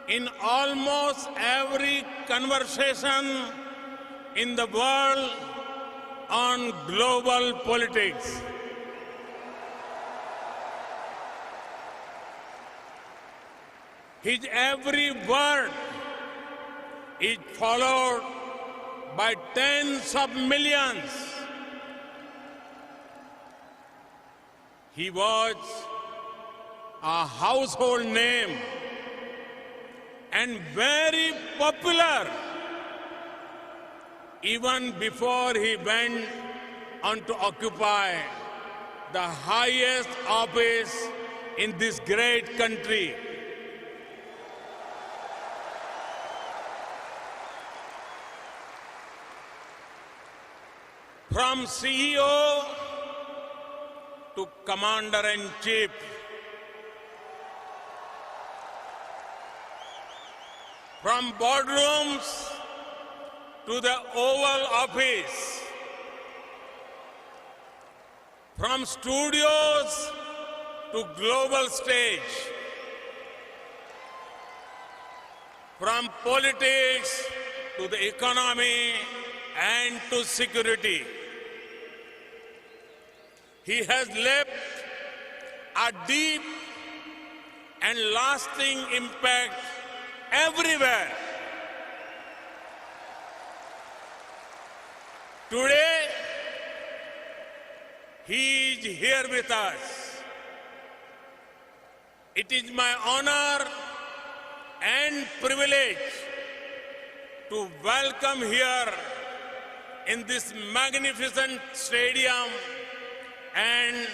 in almost every conversation in the world on global politics. His every word is followed by tens of millions. He was a household name and very popular even before he went on to occupy the highest office in this great country. From CEO to Commander-in-Chief, from boardrooms to the Oval Office, from studios to global stage, from politics to the economy and to security. He has left a deep and lasting impact everywhere. Today, he is here with us. It is my honor and privilege to welcome here in this magnificent stadium and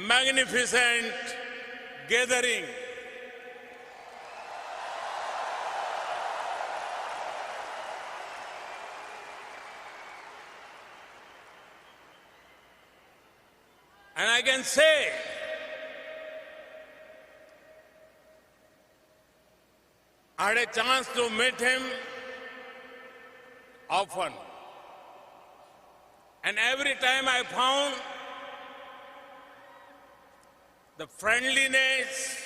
magnificent gathering. And I can say, I had a chance to meet him often. And every time I found the friendliness,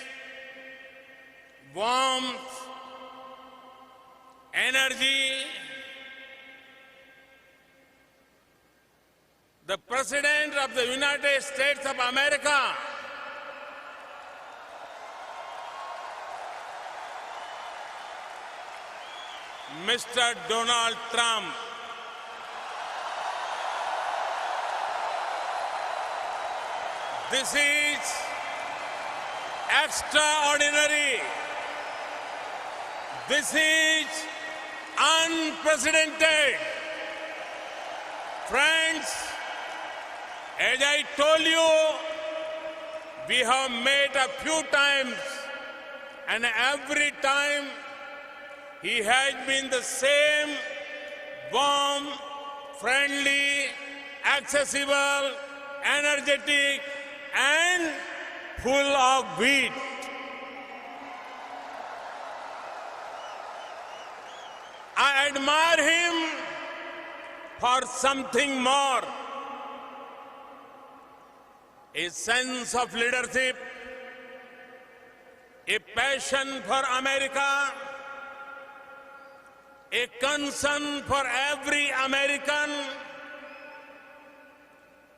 warmth, energy, the President of the United States of America Mr. Donald Trump. This is extraordinary. This is unprecedented. Friends, as I told you, we have met a few times, and every time he has been the same warm, friendly, accessible, energetic, and full of wit. I admire him for something more. A sense of leadership, a passion for America, a concern for every American,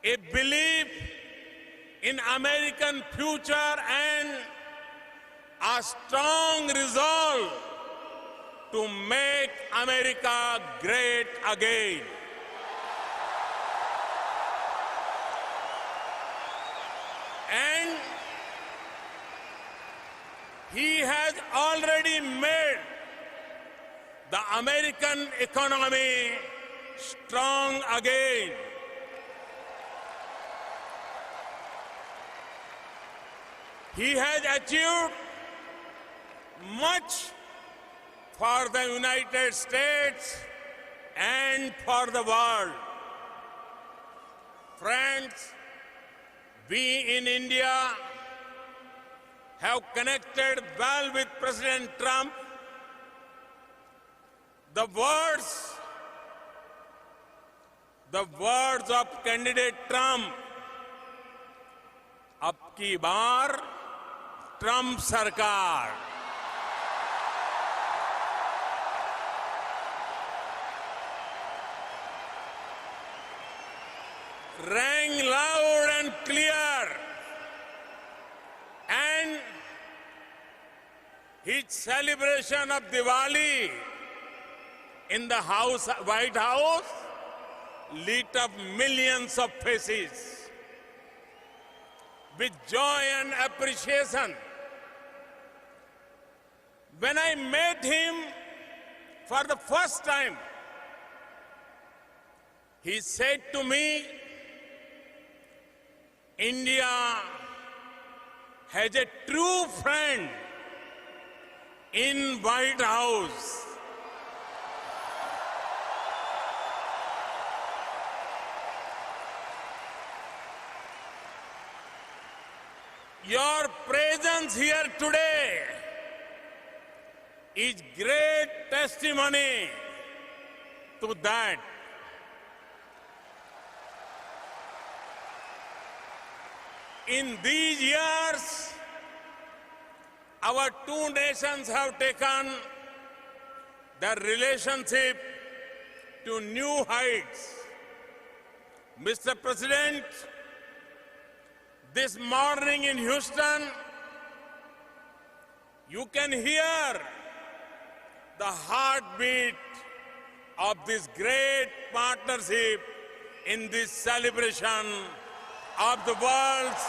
a belief in American future, and a strong resolve to make America great again. And he has already made the American economy strong again. He has achieved much for the United States and for the world. Friends, we in India have connected well with President Trump. The words of candidate Trump, अब की बार Trump सरकार, rang loud and clear, and his celebration of Diwali in the White House lit up millions of faces with joy and appreciation. When I met him for the first time, he said to me, India has a true friend in White House. Your presence here today is great testimony to that. In these years, our two nations have taken their relationship to new heights. Mr. President, this morning in Houston, you can hear the heartbeat of this great partnership in this celebration of the world's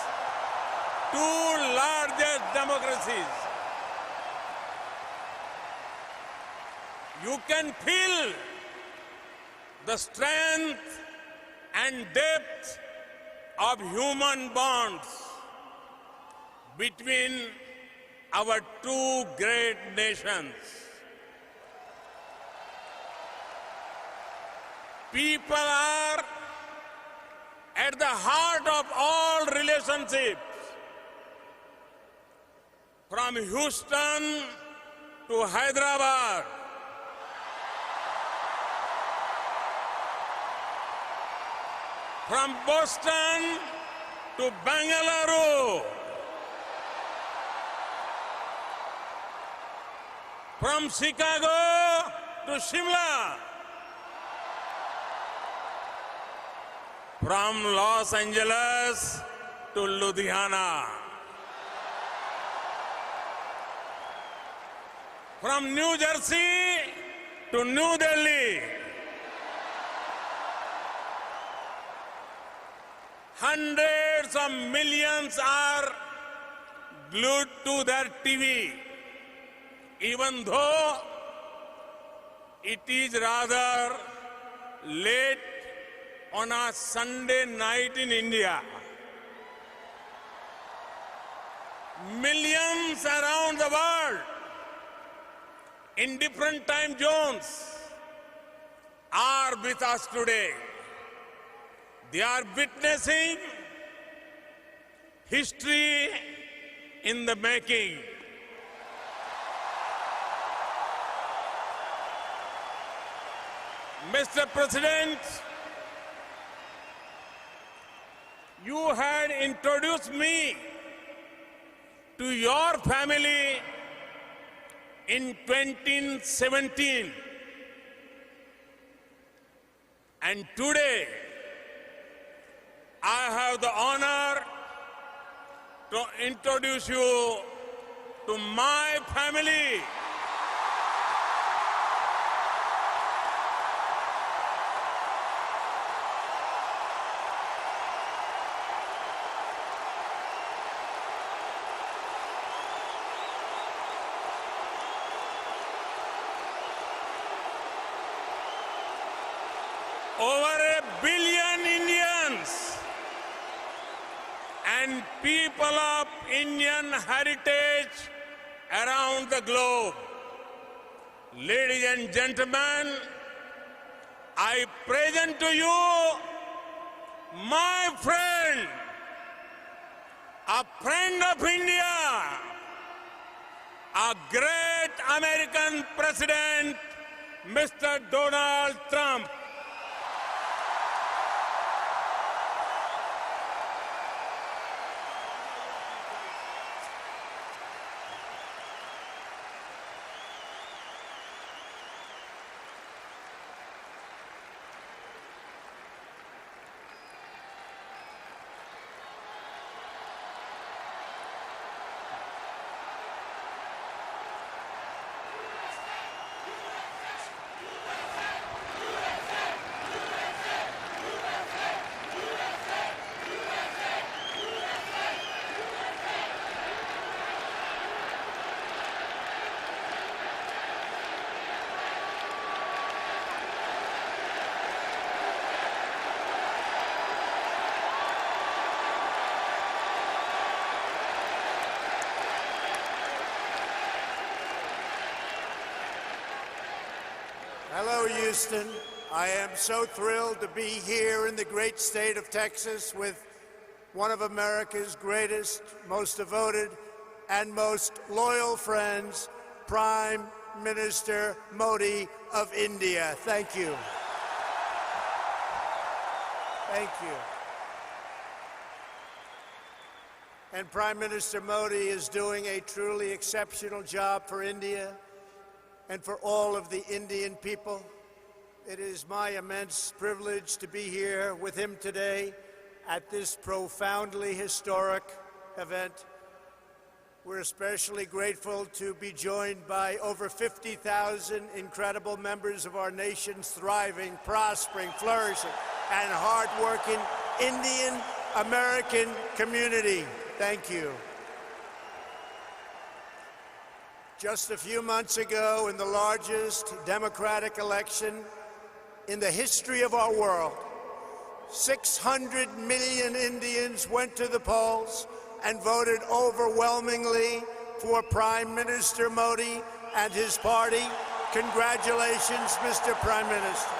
two largest democracies. You can feel the strength and depth of human bonds between our two great nations. People are at the heart of all relationships, from Houston to Hyderabad, from Boston to Bangalore, from Chicago to Shimla, from Los Angeles to Ludhiana, from New Jersey to New Delhi. Hundreds of millions are glued to their TV, even though it is rather late on a Sunday night in India. Millions around the world in different time zones are with us today. They are witnessing history in the making. Mr. President, you had introduced me to your family in 2017. And today, I have the honor to introduce you to my family. Over 1 billion Indians and people of Indian heritage around the globe ladies and gentlemen, I present to you my friend, a friend of India, a great American president, Mr. Donald Trump. Hello, Houston. I am so thrilled to be here in the great state of Texas with one of America's greatest, most devoted, and most loyal friends, Prime Minister Modi of India. Thank you. Thank you. And Prime Minister Modi is doing a truly exceptional job for India and for all of the Indian people. It is my immense privilege to be here with him today at this profoundly historic event. We're especially grateful to be joined by over 50,000 incredible members of our nation's thriving, prospering, flourishing, and hardworking Indian American community. Thank you. Just a few months ago, in the largest democratic election in the history of our world, 600 million Indians went to the polls and voted overwhelmingly for Prime Minister Modi and his party. Congratulations, Mr. Prime Minister.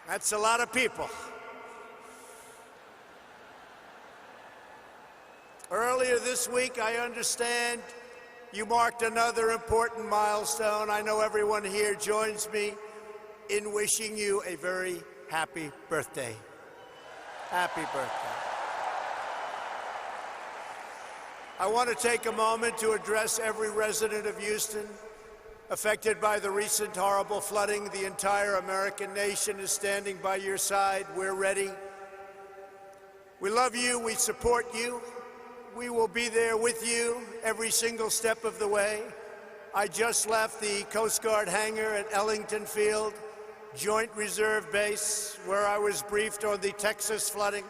That's a lot of people. Earlier this week, I understand you marked another important milestone. I know everyone here joins me in wishing you a very happy birthday. Happy birthday. I want to take a moment to address every resident of Houston affected by the recent horrible flooding. The entire American nation is standing by your side. We're ready. We love you. We support you. We will be there with you every single step of the way. I just left the Coast Guard hangar at Ellington Field, Joint Reserve Base, where I was briefed on the Texas flooding.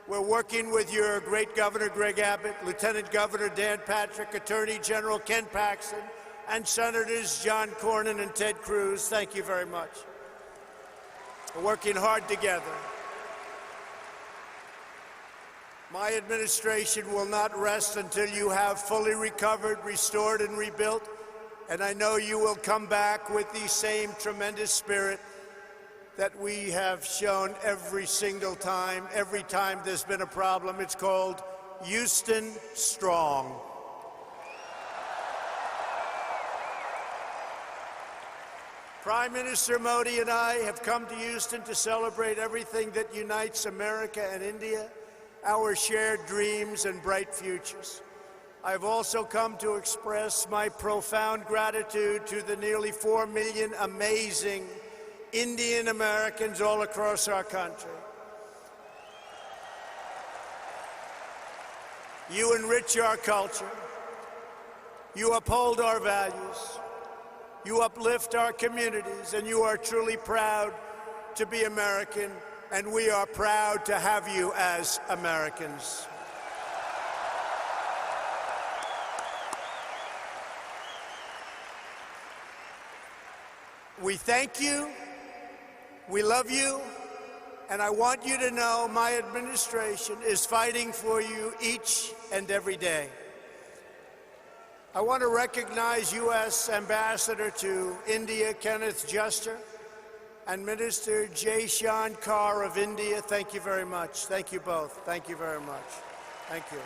We're working with your great Governor Greg Abbott, Lieutenant Governor Dan Patrick, Attorney General Ken Paxton, and Senators John Cornyn and Ted Cruz. Thank you very much. We're working hard together. My administration will not rest until you have fully recovered, restored, and rebuilt. And I know you will come back with the same tremendous spirit that we have shown every single time. Every time there's been a problem, it's called Houston Strong. Prime Minister Modi and I have come to Houston to celebrate everything that unites America and India, our shared dreams and bright futures. I've also come to express my profound gratitude to the nearly 4 million amazing Indian Americans all across our country. You enrich our culture. You uphold our values. You uplift our communities, and you are truly proud to be American, and we are proud to have you as Americans. We thank you, we love you, and I want you to know my administration is fighting for you each and every day. I want to recognize U.S. Ambassador to India, Kenneth Juster, and Minister Jaishan Kaur of India. Thank you very much. Thank you both. Thank you very much. Thank you.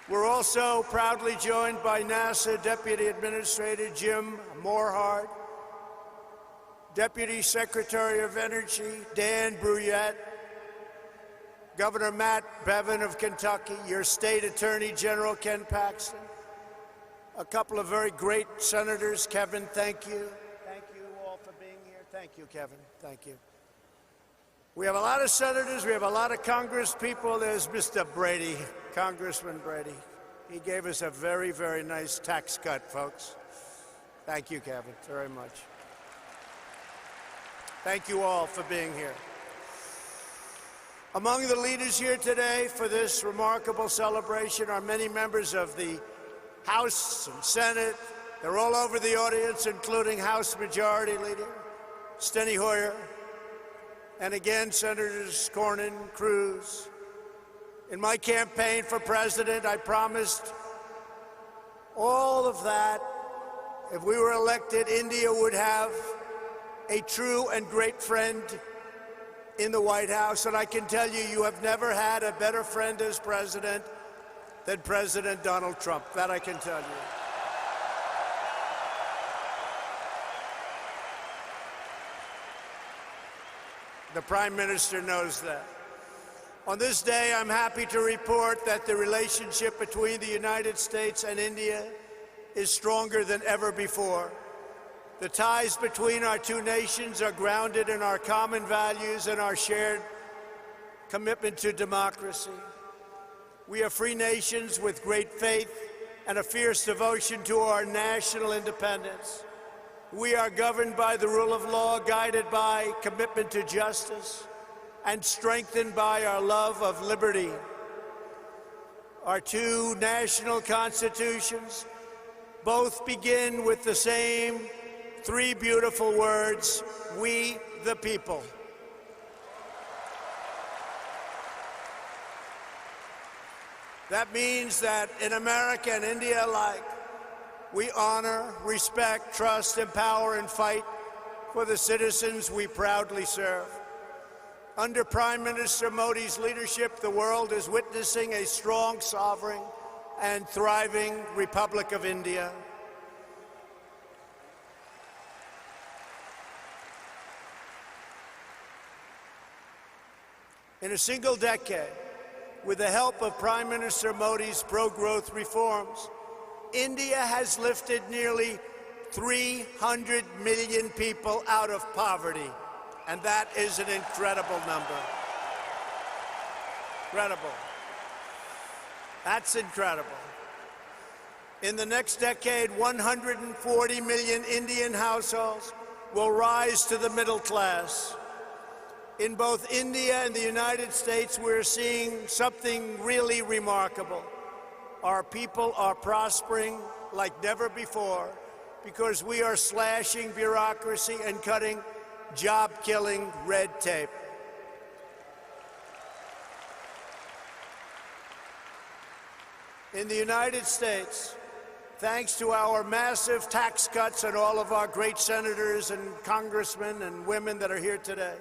We're also proudly joined by NASA Deputy Administrator Jim Morehart, Deputy Secretary of Energy Dan Brouillette, Governor Matt Bevin of Kentucky, your State Attorney General Ken Paxton, a couple of very great senators. Kevin, thank you. Thank you all for being here. Thank you, Kevin. Thank you. We have a lot of senators. We have a lot of Congress people. There's Mr. Brady, Congressman Brady. He gave us a very, very nice tax cut, folks. Thank you, Kevin, very much. Thank you all for being here. Among the leaders here today for this remarkable celebration are many members of the House and Senate. They're all over the audience, including House Majority Leader Steny Hoyer, and again, Senators Cornyn, Cruz. In my campaign for president, I promised all of that. If we were elected, India would have a true and great friend in the White House, and I can tell you, you have never had a better friend as president than President Donald Trump. That I can tell you. The Prime Minister knows that. On this day, I'm happy to report that the relationship between the United States and India is stronger than ever before. The ties between our two nations are grounded in our common values and our shared commitment to democracy. We are free nations with great faith and a fierce devotion to our national independence. We are governed by the rule of law, guided by commitment to justice, and strengthened by our love of liberty. Our two national constitutions both begin with the same three beautiful words: we the people. That means that in America and India alike, we honor, respect, trust, empower, and fight for the citizens we proudly serve. Under Prime Minister Modi's leadership, the world is witnessing a strong, sovereign, and thriving Republic of India. In a single decade, with the help of Prime Minister Modi's pro-growth reforms, India has lifted nearly 300 million people out of poverty, and that is an incredible number. Incredible. That's incredible. In the next decade, 140 million Indian households will rise to the middle class. In both India and the United States, we're seeing something really remarkable. Our people are prospering like never before because we are slashing bureaucracy and cutting job-killing red tape. In the United States, thanks to our massive tax cuts and all of our great senators and congressmen and women that are here today,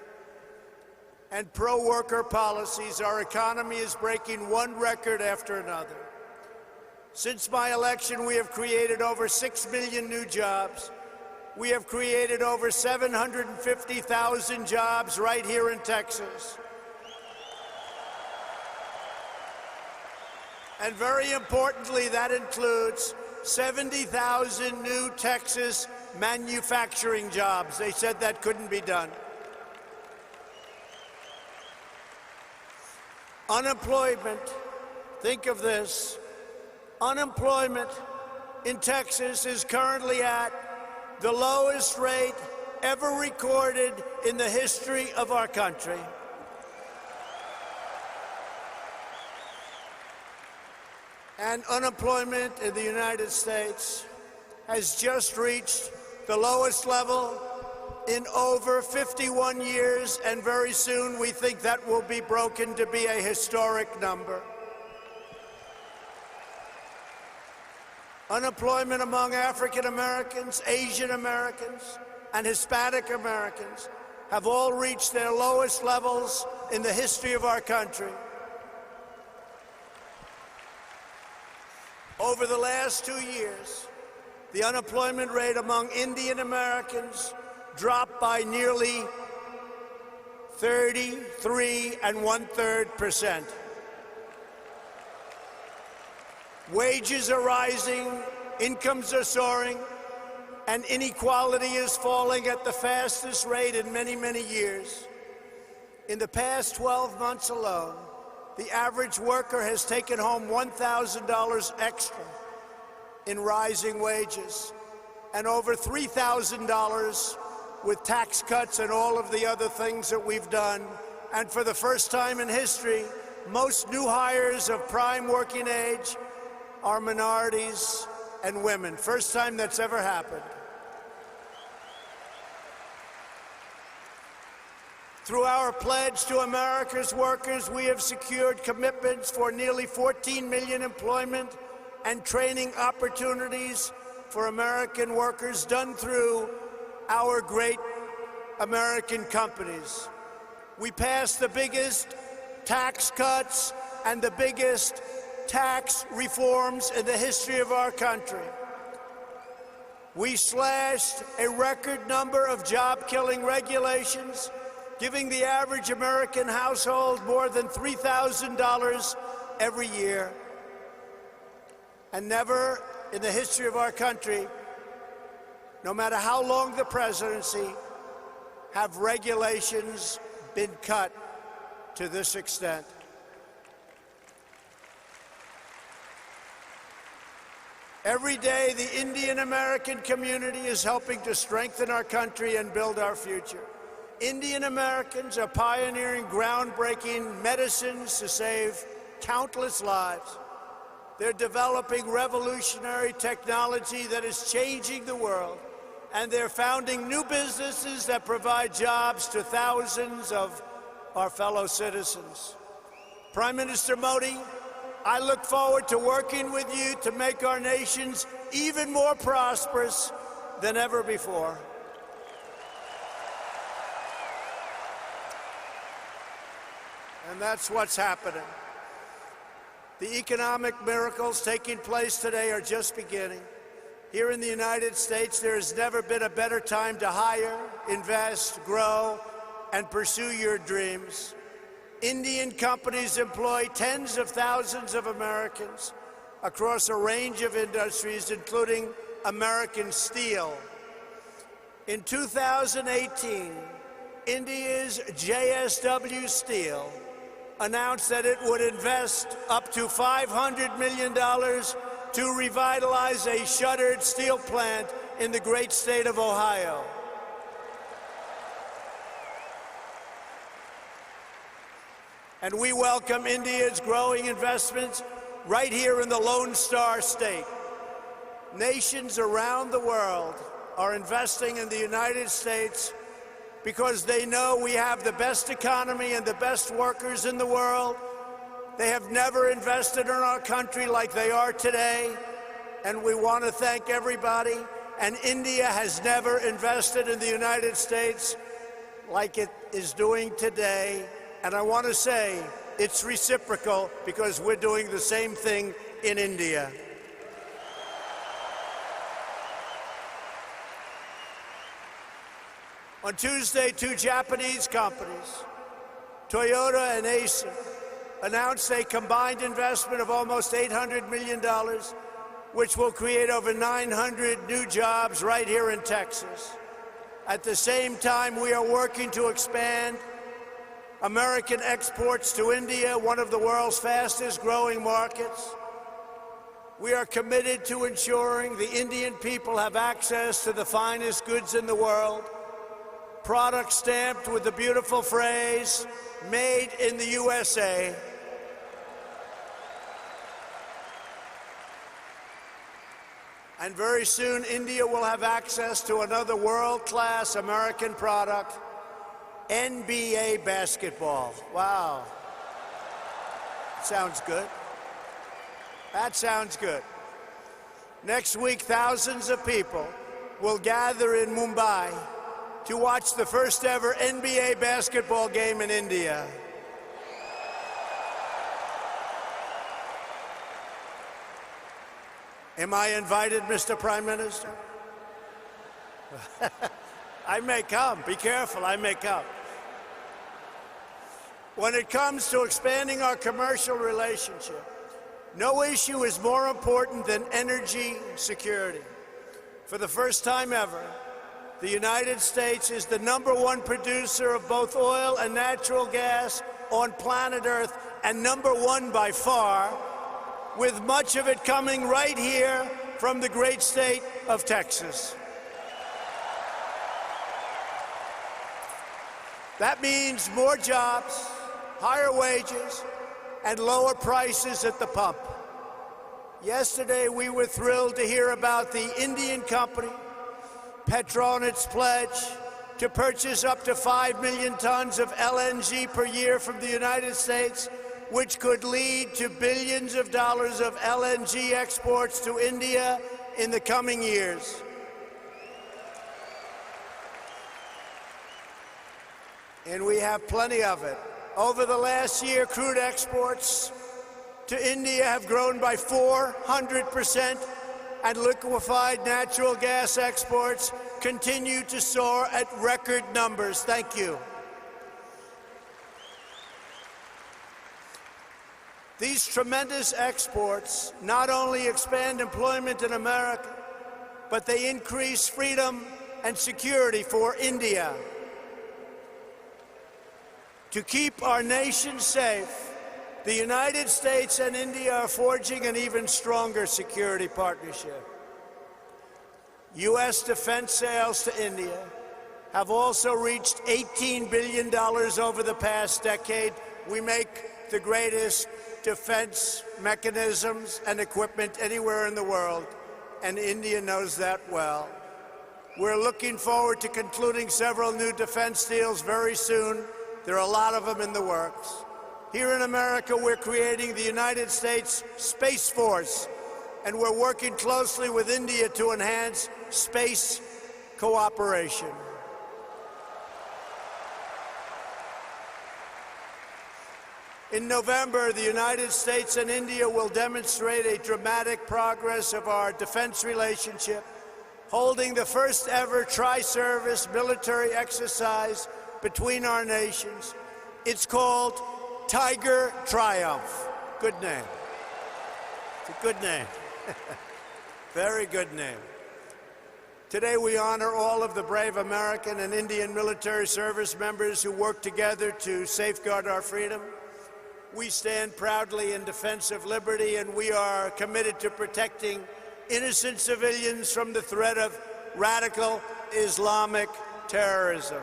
and pro-worker policies, our economy is breaking one record after another. Since my election, we have created over 6 million new jobs. We have created over 750,000 jobs right here in Texas. And very importantly, that includes 70,000 new Texas manufacturing jobs. They said that couldn't be done. Unemployment, think of this, unemployment in Texas is currently at the lowest rate ever recorded in the history of our country. And unemployment in the United States has just reached the lowest level in over 51 years, and very soon we think that will be broken to be a historic number. Unemployment among African Americans, Asian Americans, and Hispanic Americans have all reached their lowest levels in the history of our country. Over the last 2 years, the unemployment rate among Indian Americans dropped by nearly 33 1/3%. Wages are rising, incomes are soaring, and inequality is falling at the fastest rate in many, many years. In the past 12 months alone, the average worker has taken home $1,000 extra in rising wages, and over $3,000 with tax cuts and all of the other things that we've done. And for the first time in history, most new hires of prime working age are minorities and women. First time that's ever happened. Through our pledge to America's workers, we have secured commitments for nearly 14 million employment and training opportunities for American workers done through our great American companies. We passed the biggest tax cuts and the biggest tax reforms in the history of our country. We slashed a record number of job-killing regulations, giving the average American household more than $3,000 every year. And never in the history of our country, no matter how long the presidency, have regulations been cut to this extent. Every day, the Indian American community is helping to strengthen our country and build our future. Indian Americans are pioneering groundbreaking medicines to save countless lives. They're developing revolutionary technology that is changing the world, and they're founding new businesses that provide jobs to thousands of our fellow citizens. Prime Minister Modi, I look forward to working with you to make our nations even more prosperous than ever before. And that's what's happening. The economic miracles taking place today are just beginning. Here in the United States, there has never been a better time to hire, invest, grow, and pursue your dreams. Indian companies employ tens of thousands of Americans across a range of industries, including American steel. In 2018, India's JSW Steel announced that it would invest up to $500 million to revitalize a shuttered steel plant in the great state of Ohio. And we welcome India's growing investments right here in the Lone Star State. Nations around the world are investing in the United States because they know we have the best economy and the best workers in the world. They have never invested in our country like they are today, and we want to thank everybody. And India has never invested in the United States like it is doing today. And I want to say it's reciprocal because we're doing the same thing in India. On Tuesday, two Japanese companies, Toyota and Acer, announced a combined investment of almost $800 million, which will create over 900 new jobs right here in Texas. At the same time, we are working to expand American exports to India, one of the world's fastest growing markets. We are committed to ensuring the Indian people have access to the finest goods in the world, products stamped with the beautiful phrase, "Made in the USA." And very soon, India will have access to another world-class American product, NBA basketball. Wow. Sounds good. That sounds good. Next week, thousands of people will gather in Mumbai to watch the first ever NBA basketball game in India. Am I invited, Mr. Prime Minister? I may come. Be careful, I may come. When it comes to expanding our commercial relationship, no issue is more important than energy security. For the first time ever, the United States is the #1 producer of both oil and natural gas on planet Earth, and #1 by far, with much of it coming right here from the great state of Texas. That means more jobs, higher wages, and lower prices at the pump. Yesterday, we were thrilled to hear about the Indian company, Petronet's pledge to purchase up to 5 million tons of LNG per year from the United States, which could lead to billions of dollars of LNG exports to India in the coming years. And we have plenty of it. Over the last year, crude exports to India have grown by 400%, and liquefied natural gas exports continue to soar at record numbers. Thank you. These tremendous exports not only expand employment in America, but they increase freedom and security for India. To keep our nation safe, the United States and India are forging an even stronger security partnership. U.S. defense sales to India have also reached $18 billion over the past decade. We make the greatest defense mechanisms and equipment anywhere in the world, and India knows that well. We're looking forward to concluding several new defense deals very soon. There are a lot of them in the works. Here in America, we're creating the United States Space Force, and we're working closely with India to enhance space cooperation. In November, the United States and India will demonstrate a dramatic progress of our defense relationship, holding the first ever tri-service military exercise between our nations. It's called Tiger Triumph. Good name. It's a good name. Very good name. Today we honor all of the brave American and Indian military service members who work together to safeguard our freedom. We stand proudly in defense of liberty, and we are committed to protecting innocent civilians from the threat of radical Islamic terrorism.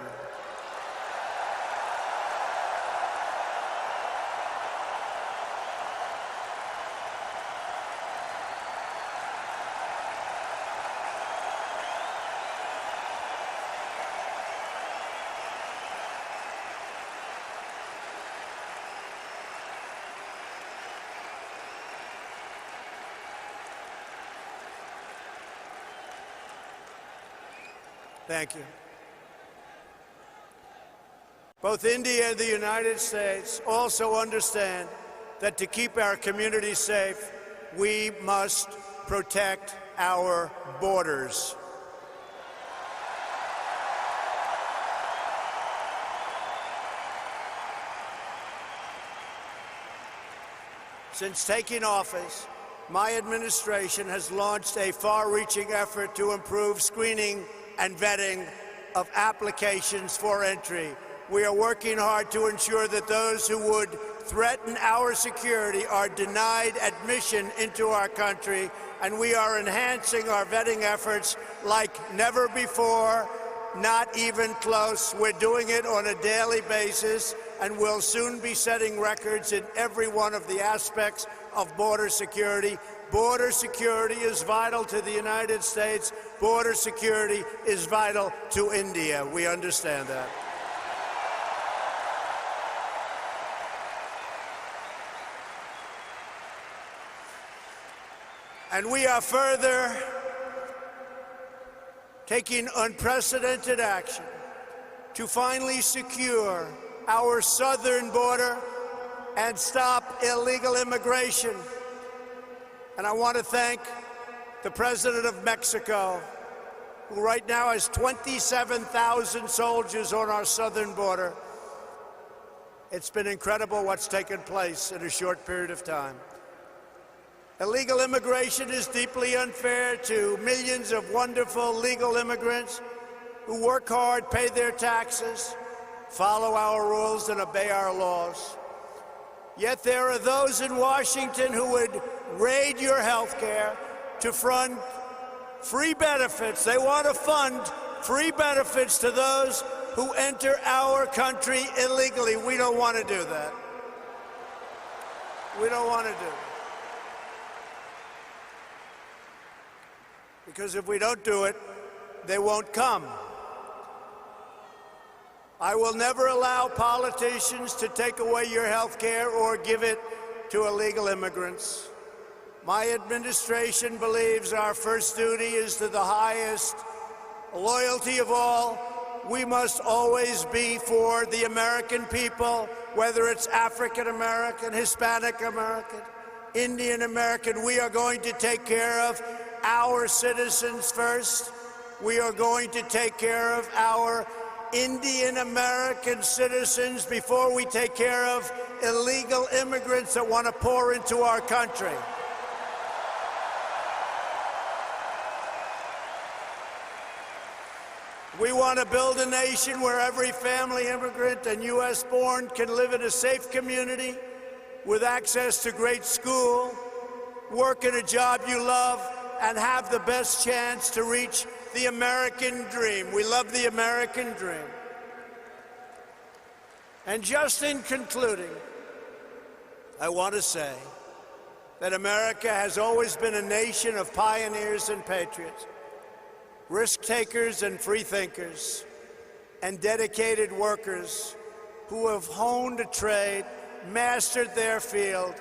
Thank you. Both India and the United States also understand that to keep our communities safe, we must protect our borders. Since taking office, my administration has launched a far-reaching effort to improve screening and vetting of applications for entry. We are working hard to ensure that those who would threaten our security are denied admission into our country, and we are enhancing our vetting efforts like never before, not even close. We're doing it on a daily basis, and we'll soon be setting records in every one of the aspects of border security. Border security is vital to the United States. Border security is vital to India. We understand that. And we are further taking unprecedented action to finally secure our southern border and stop illegal immigration. And I want to thank the President of Mexico, who right now has 27,000 soldiers on our southern border. It's been incredible what's taken place in a short period of time. Illegal immigration is deeply unfair to millions of wonderful legal immigrants who work hard, pay their taxes, follow our rules, and obey our laws. Yet there are those in Washington who would raid your health care to fund free benefits. They want to fund free benefits to those who enter our country illegally. We don't want to do that. We don't want to do it. Because if we don't do it, they won't come. I will never allow politicians to take away your health care or give it to illegal immigrants. My administration believes our first duty is to the highest loyalty of all. We must always be for the American people, whether it's African American, Hispanic American, Indian American. We are going to take care of our citizens first. We are going to take care of our Indian American citizens before we take care of illegal immigrants that want to pour into our country. We want to build a nation where every family immigrant and U.S. born can live in a safe community with access to great school, work in a job you love, and have the best chance to reach the American dream. We love the American dream. And just in concluding, I want to say that America has always been a nation of pioneers and patriots, risk-takers and free-thinkers, and dedicated workers who have honed a trade, mastered their field,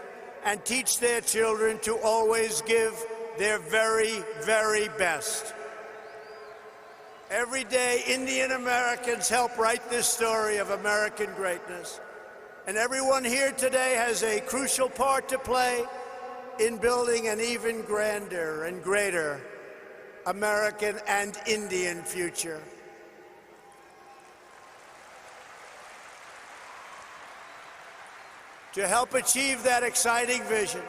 and teach their children to always give their very, very best. Every day, Indian Americans help write this story of American greatness. And everyone here today has a crucial part to play in building an even grander and greater American and Indian future. To help achieve that exciting vision,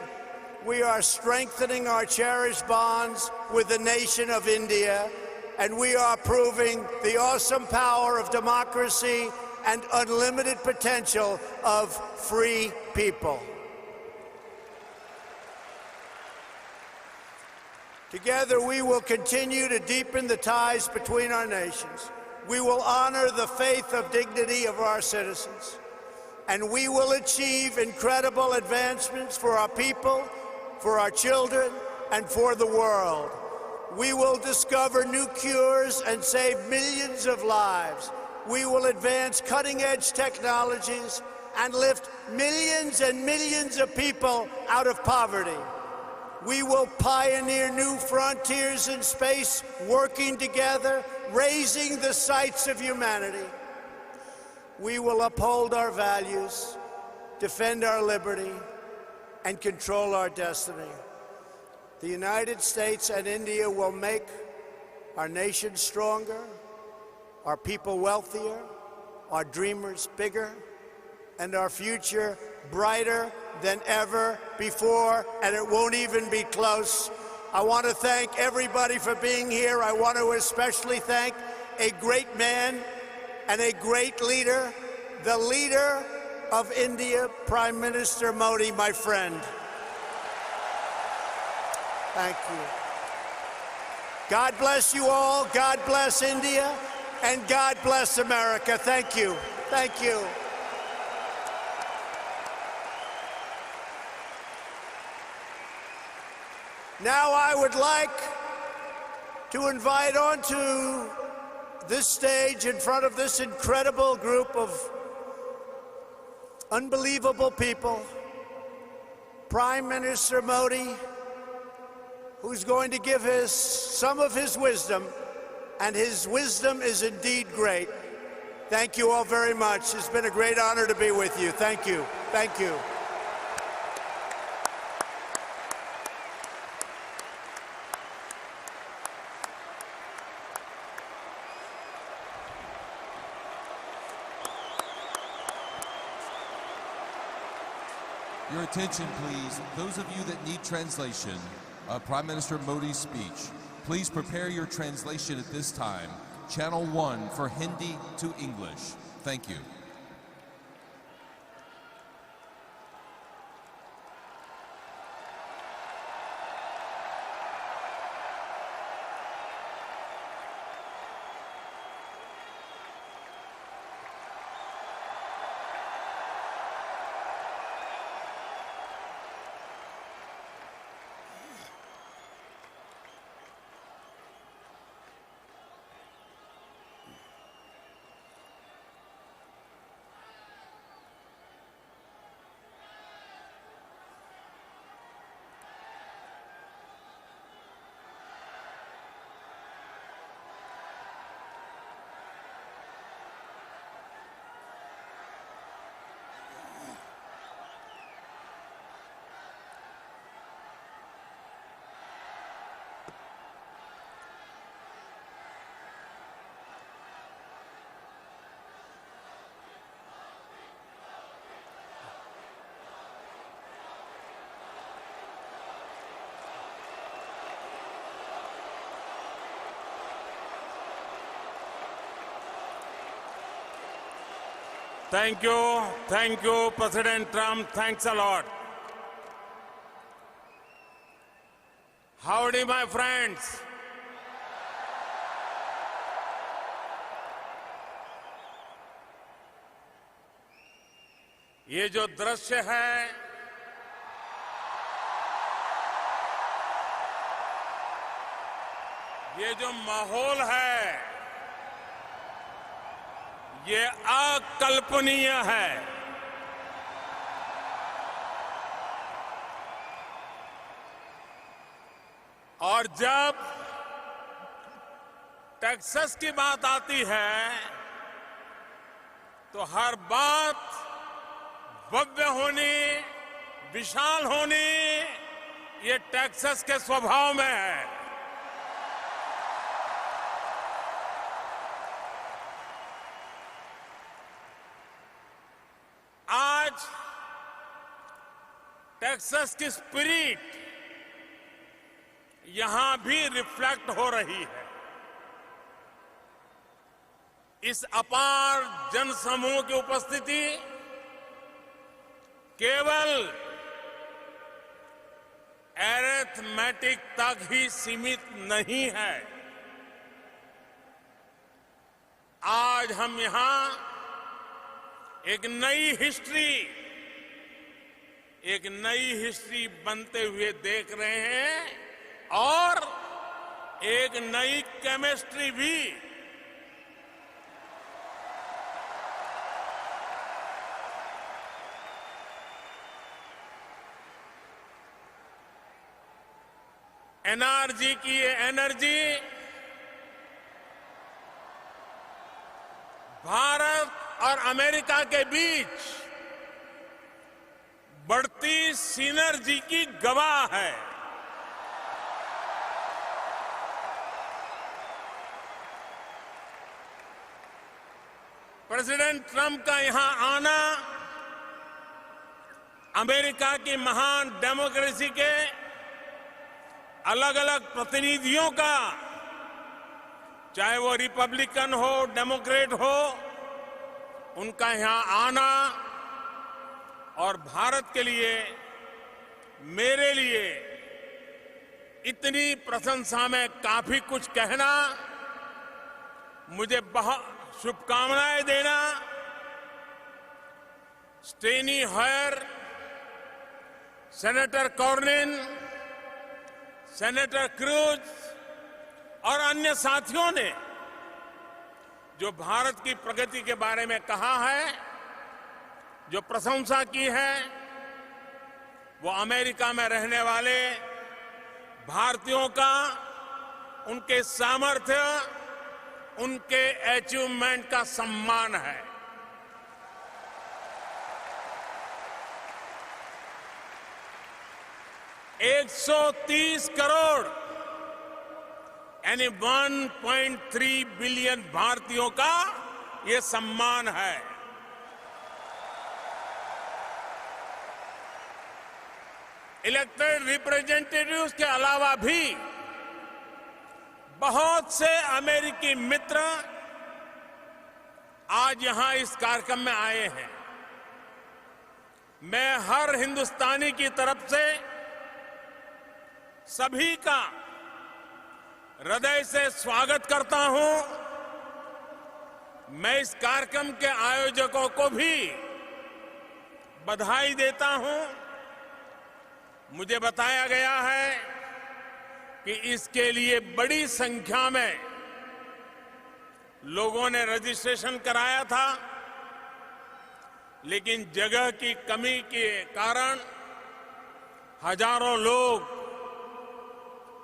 we are strengthening our cherished bonds with the nation of India, and we are proving the awesome power of democracy and unlimited potential of free people. Together, we will continue to deepen the ties between our nations. We will honor the faith of dignity of our citizens, and we will achieve incredible advancements for our people, for our children, and for the world. We will discover new cures and save millions of lives. We will advance cutting-edge technologies and lift millions and millions of people out of poverty. We will pioneer new frontiers in space, working together, raising the sights of humanity. We will uphold our values, defend our liberty, and control our destiny. The United States and India will make our nation stronger, our people wealthier, our dreamers bigger, and our future brighter than ever before, and it won't even be close. I want to thank everybody for being here. I want to especially thank a great man and a great leader, the leader of India, Prime Minister Modi, my friend. Thank you. God bless you all. God bless India. And God bless America. Thank you. Thank you. Now I would like to invite onto this stage in front of this incredible group of unbelievable people, Prime Minister Modi, who's going to give us some of his wisdom, and his wisdom is indeed great. Thank you all very much. It's been a great honor to be with you. Thank you. Thank you. Your attention, please. Those of you that need translation of Prime Minister Modi's speech, please prepare your translation at this time. Channel 1 for Hindi to English. Thank you. Thank you, President Trump. Thanks a lot. Howdy, my friends. ये जो दृश्य है, ये जो माहौल है, ये अकल्पनीय है। और जब टेक्सास की बात आती है तो हर बात भव्य होनी, विशाल होनी, ये टेक्सास के स्वभाव में है। आज टेक्सास की स्पिरिट यहां भी रिफ्लेक्ट हो रही है। इस अपार जनसमूह की उपस्थिति केवल अरिथमेटिक तक ही सीमित नहीं है। आज हम यहां एक नई हिस्ट्री बनते हुए देख रहे हैं और एक नई केमिस्ट्री भी। एनआरजी की ये एनर्जी भारत और अमेरिका के बीच बढ़ती सिनर्जी की गवाह है। प्रेसिडेंट ट्रंप का यहां आना अमेरिका की महान डेमोक्रेसी के अलग अलग प्रतिनिधियों का, चाहे वो रिपब्लिकन हो, डेमोक्रेट हो, उनका यहां आना और भारत के लिए, मेरे लिए इतनी प्रशंसा में काफी कुछ कहना, मुझे बहुत शुभकामनाएं देना। स्टेनी हॉयर, सेनेटर कॉर्निन, सेनेटर क्रूज और अन्य साथियों ने जो भारत की प्रगति के बारे में कहा है, जो प्रशंसा की है, वो अमेरिका में रहने वाले भारतीयों का, उनके सामर्थ्य, उनके अचीवमेंट का सम्मान है। $130 करोड़ यानी 1.3 बिलियन भारतीयों का ये सम्मान है। इलेक्टेड रिप्रेजेंटेटिव्स के अलावा भी बहुत से अमेरिकी मित्र आज यहां इस कार्यक्रम में आए हैं। मैं हर हिंदुस्तानी की तरफ से सभी का हृदय से स्वागत करता हूं। मैं इस कार्यक्रम के आयोजकों को भी बधाई देता हूं। मुझे बताया गया है कि इसके लिए बड़ी संख्या में लोगों ने रजिस्ट्रेशन कराया था, लेकिन जगह की कमी के कारण हजारों लोग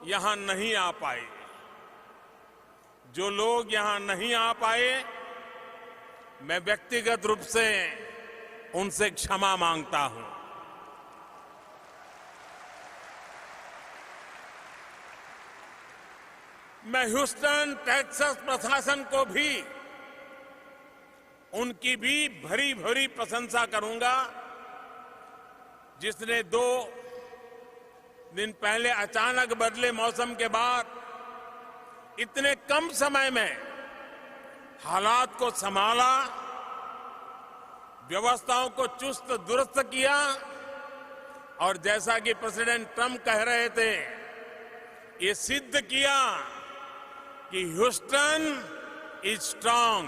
यहां नहीं आ पाए। जो लोग यहां नहीं आ पाए, मैं व्यक्तिगत रूप से उनसे क्षमा मांगता हूं। मैं ह्यूस्टन टेक्सास प्रशासन को भी उनकी भी भरी भरी प्रशंसा करूंगा, जिसने 2 दिन पहले अचानक बदले मौसम के बाद इतने कम समय में हालात को संभाला, व्यवस्थाओं को चुस्त दुरुस्त किया और जैसा कि प्रेसिडेंट ट्रंप कह रहे थे, ये सिद्ध किया कि ह्यूस्टन इज स्ट्रांग।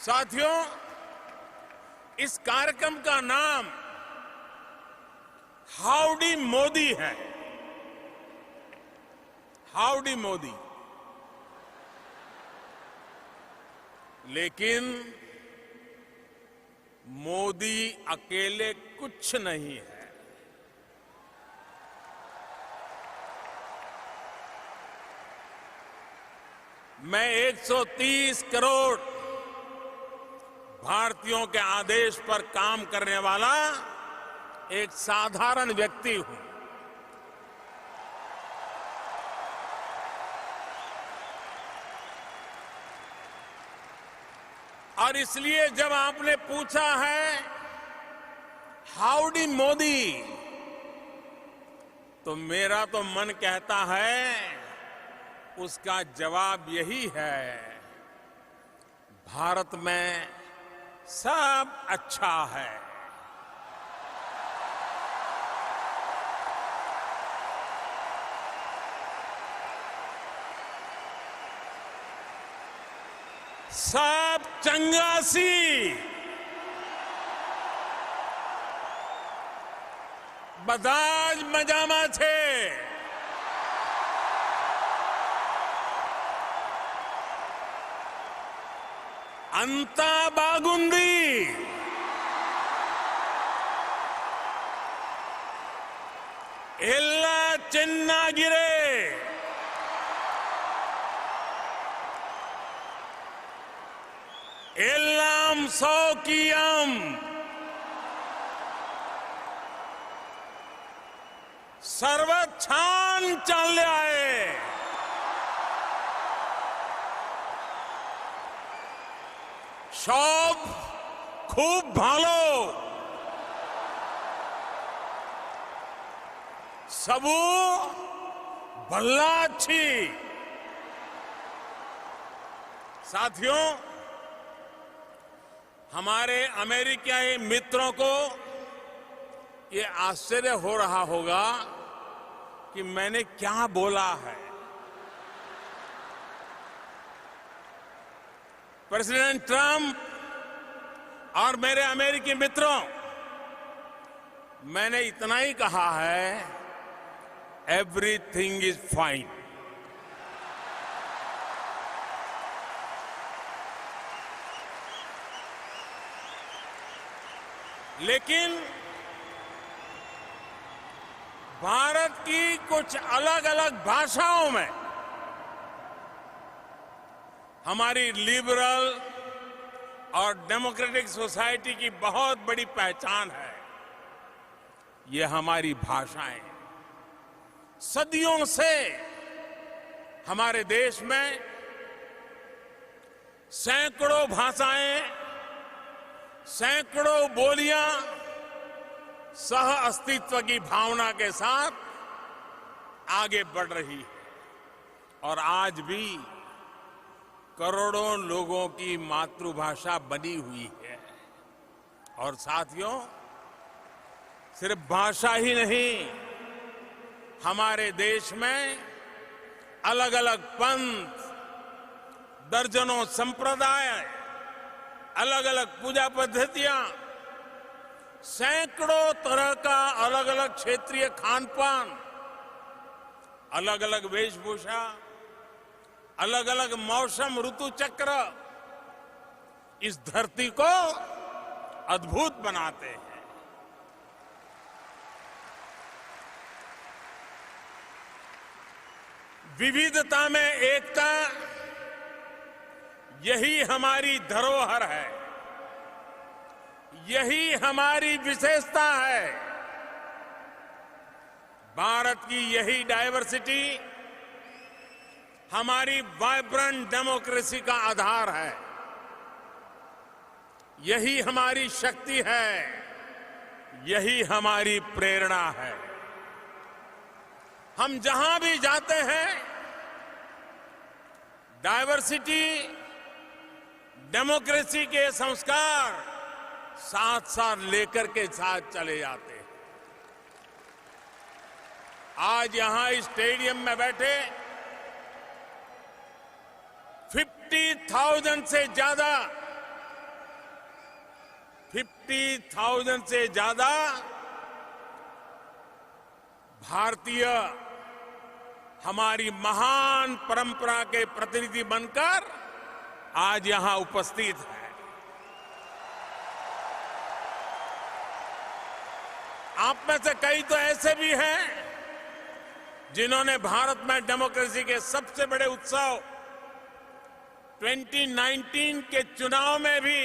साथियों, इस कार्यक्रम का नाम हाउडी मोदी है। हाउडी मोदी। लेकिन मोदी अकेले कुछ नहीं है। मैं 130 करोड़ भारतीयों के आदेश पर काम करने वाला एक साधारण व्यक्ति हूं। और इसलिए जब आपने पूछा है हाउडी मोदी, तो मेरा तो मन कहता है उसका जवाब यही है, भारत में सब अच्छा है। सब चंगासी, बधाज मजामा छे। अंता बागुंदी, एल्ला चेन्नागिरे, एल्लाम सौकियम, सर्वछान चालले आहे। सब खूब भालो, सबू भल्ला अच्छी। साथियों, हमारे अमेरिकी मित्रों को ये आश्चर्य हो रहा होगा कि मैंने क्या बोला है। प्रेसिडेंट ट्रंप और मेरे अमेरिकी मित्रों, मैंने इतना ही कहा है, एवरीथिंग इज फाइन। लेकिन भारत की कुछ अलग अलग भाषाओं में हमारी लिबरल और डेमोक्रेटिक सोसाइटी की बहुत बड़ी पहचान है। ये हमारी भाषाएं सदियों से हमारे देश में सैकड़ों भाषाएं, सैकड़ों बोलियां सह अस्तित्व की भावना के साथ आगे बढ़ रही है और आज भी करोड़ों लोगों की मातृभाषा बनी हुई है। और साथियों, सिर्फ भाषा ही नहीं, हमारे देश में अलग अलग पंथ, दर्जनों संप्रदाय, अलग अलग पूजा पद्धतियां, सैकड़ों तरह का अलग अलग क्षेत्रीय खान पान, अलग अलग वेशभूषा, अलग अलग मौसम ऋतु चक्र इस धरती को अद्भुत बनाते हैं। विविधता में एकता, यही हमारी धरोहर है, यही हमारी विशेषता है। भारत की यही डायवर्सिटी हमारी वाइब्रेंट डेमोक्रेसी का आधार है, यही हमारी शक्ति है, यही हमारी प्रेरणा है। हम जहां भी जाते हैं, डायवर्सिटी, डेमोक्रेसी के संस्कार साथ साथ लेकर के साथ चले जाते हैं। आज यहां इस स्टेडियम में बैठे 50,000 से ज्यादा भारतीय हमारी महान परंपरा के प्रतिनिधि बनकर आज यहां उपस्थित हैं। आप में से कई तो ऐसे भी हैं जिन्होंने भारत में डेमोक्रेसी के सबसे बड़े उत्सव 2019 के चुनाव में भी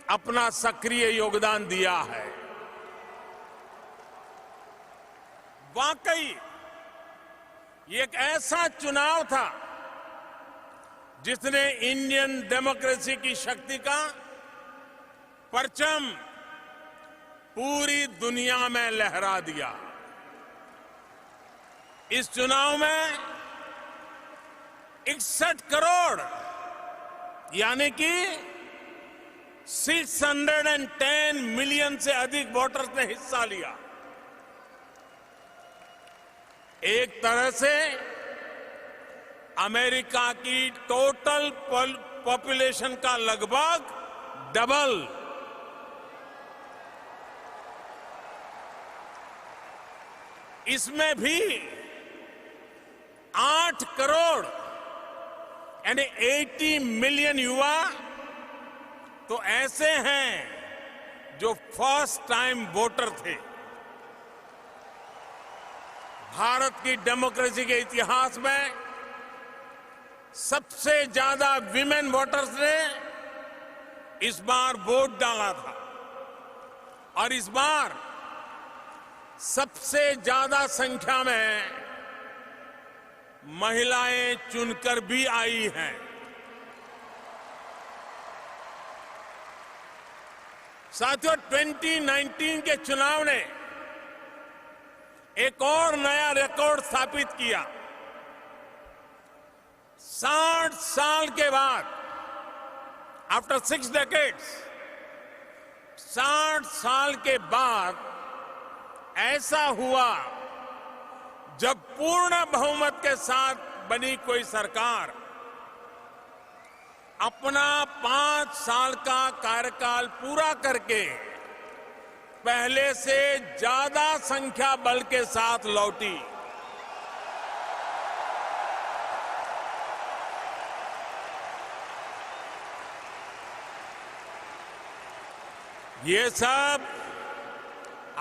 अपना सक्रिय योगदान दिया है। वाकई ये एक ऐसा चुनाव था जिसने इंडियन डेमोक्रेसी की शक्ति का परचम पूरी दुनिया में लहरा दिया। इस चुनाव में 61 करोड़ यानी कि 610 मिलियन से अधिक वोटर्स ने हिस्सा लिया। एक तरह से अमेरिका की टोटल पॉपुलेशन का लगभग डबल। इसमें भी 8 करोड़ यानी 80 मिलियन युवा तो ऐसे हैं जो फर्स्ट टाइम वोटर थे। भारत की डेमोक्रेसी के इतिहास में सबसे ज्यादा विमेन वोटर्स ने इस बार वोट डाला था और इस बार सबसे ज्यादा संख्या में महिलाएं चुनकर भी आई हैं। साथियों, 2019 के चुनाव ने एक और नया रिकॉर्ड स्थापित किया। 60 साल के बाद, आफ्टर 6 डेकेड्स, 60 साल के बाद ऐसा हुआ जब पूर्ण बहुमत के साथ बनी कोई सरकार अपना 5 साल का कार्यकाल पूरा करके पहले से ज्यादा संख्या बल के साथ लौटी। ये सब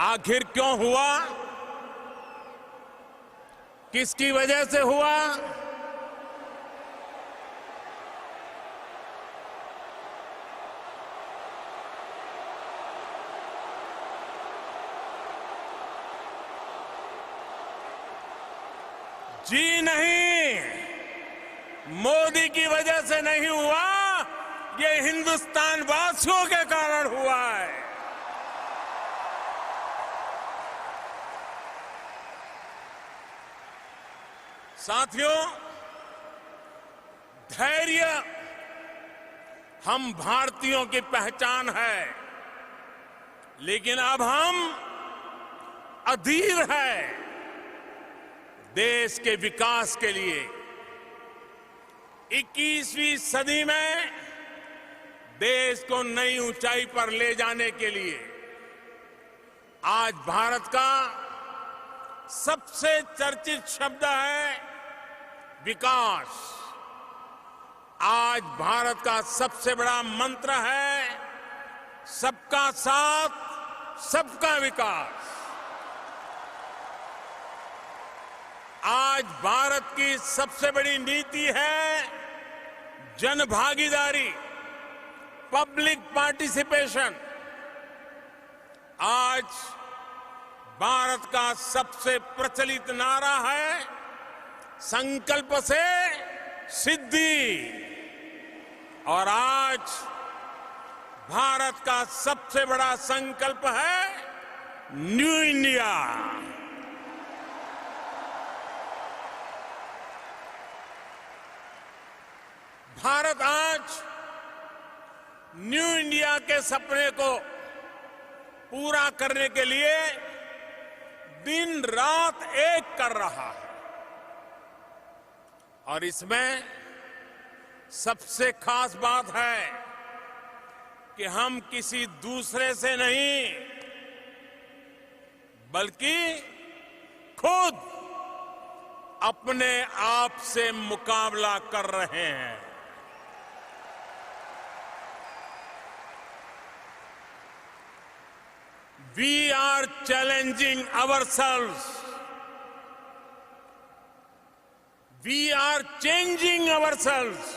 आखिर क्यों हुआ? किसकी वजह से हुआ? जी नहीं, मोदी की वजह से नहीं हुआ, ये हिंदुस्तान वासियों के कारण हुआ है। साथियों, धैर्य हम भारतीयों की पहचान है, लेकिन अब हम अधीर है देश के विकास के लिए। 21वीं सदी में देश को नई ऊंचाई पर ले जाने के लिए आज भारत का सबसे चर्चित शब्द है विकास। आज भारत का सबसे बड़ा मंत्र है सबका साथ, सबका विकास। आज भारत की सबसे बड़ी नीति है जनभागीदारी, पब्लिक पार्टिसिपेशन। आज भारत का सबसे प्रचलित नारा है संकल्प से सिद्धि। और आज भारत का सबसे बड़ा संकल्प है न्यू इंडिया। भारत आज न्यू इंडिया के सपने को पूरा करने के लिए दिन रात एक कर रहा है। और इसमें सबसे खास बात है कि हम किसी दूसरे से नहीं, बल्कि खुद अपने आप से मुकाबला कर रहे हैं। We are challenging ourselves. We are changing ourselves.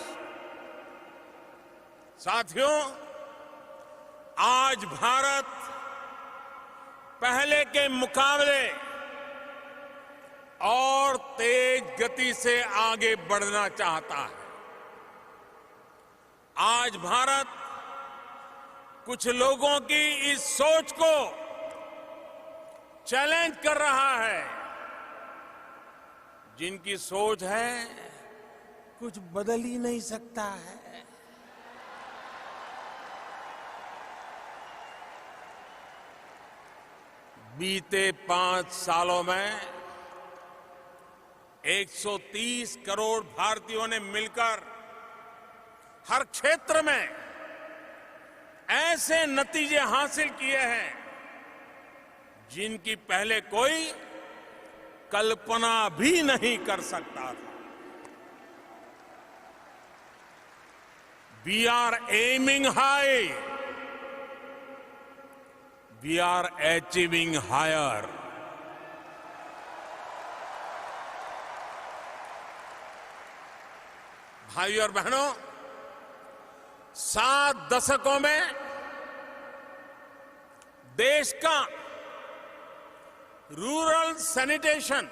साथियों, आज भारत पहले के मुकाबले और तेज गति से आगे बढ़ना चाहता है। आज भारत कुछ लोगों की इस सोच को चैलेंज कर रहा है, जिनकी सोच है कुछ बदल ही नहीं सकता है। बीते 5 सालों में 130 करोड़ भारतीयों ने मिलकर हर क्षेत्र में ऐसे नतीजे हासिल किए हैं जिनकी पहले कोई कल्पना भी नहीं कर सकता था। We are aiming high, we are achieving higher. भाइयों और बहनों, 7 दशकों में देश का रूरल सैनिटेशन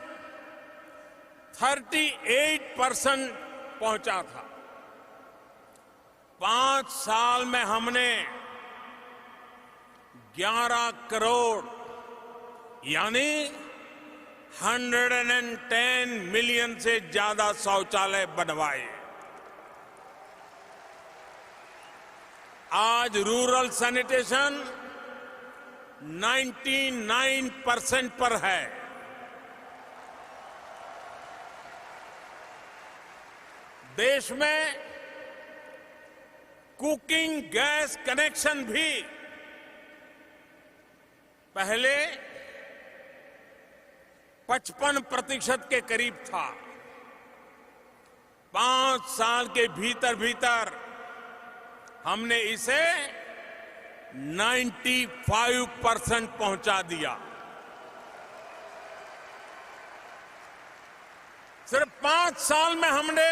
38% पहुंचा था। 5 साल में हमने 11 करोड़ यानी 110 मिलियन से ज्यादा शौचालय बनवाए। आज रूरल सैनिटेशन 99% पर है। देश में कुकिंग गैस कनेक्शन भी पहले 55% के करीब था। 5 साल के भीतर भीतर हमने इसे 95% पहुंचा दिया। सिर्फ 5 साल में हमने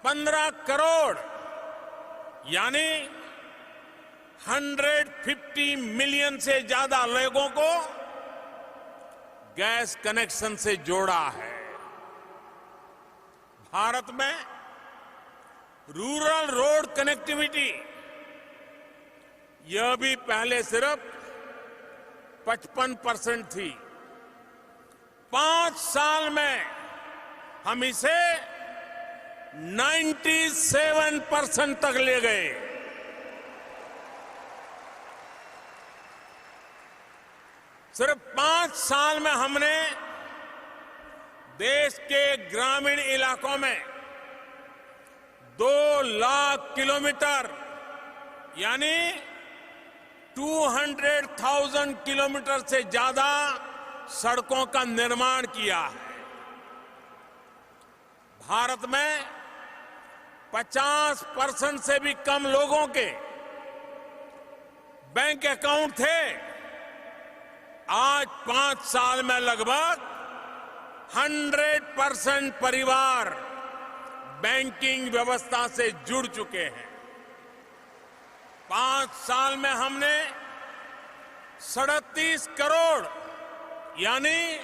15 करोड़ यानी 150 मिलियन से ज्यादा लोगों को गैस कनेक्शन से जोड़ा है। भारत में रूरल रोड कनेक्टिविटी यह भी पहले सिर्फ 55% थी। 5 साल में हम इसे 97% तक ले गए। सिर्फ 5 साल में हमने देश के ग्रामीण इलाकों में 2 लाख किलोमीटर यानी 200,000 किलोमीटर से ज्यादा सड़कों का निर्माण किया है। भारत में 50% से भी कम लोगों के बैंक अकाउंट थे। आज 5 साल में लगभग 100% परिवार बैंकिंग व्यवस्था से जुड़ चुके हैं। 5 साल में हमने 37 करोड़ यानी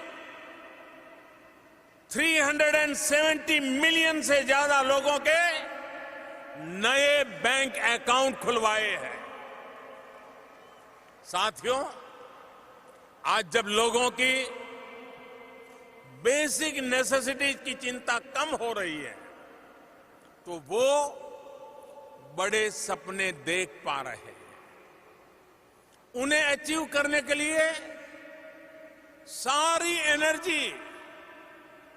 370 मिलियन से ज्यादा लोगों के नए बैंक अकाउंट खुलवाए हैं। साथियों, आज जब लोगों की बेसिक नेसेसिटीज की चिंता कम हो रही है तो वो बड़े सपने देख पा रहे हैं। उन्हें अचीव करने के लिए सारी एनर्जी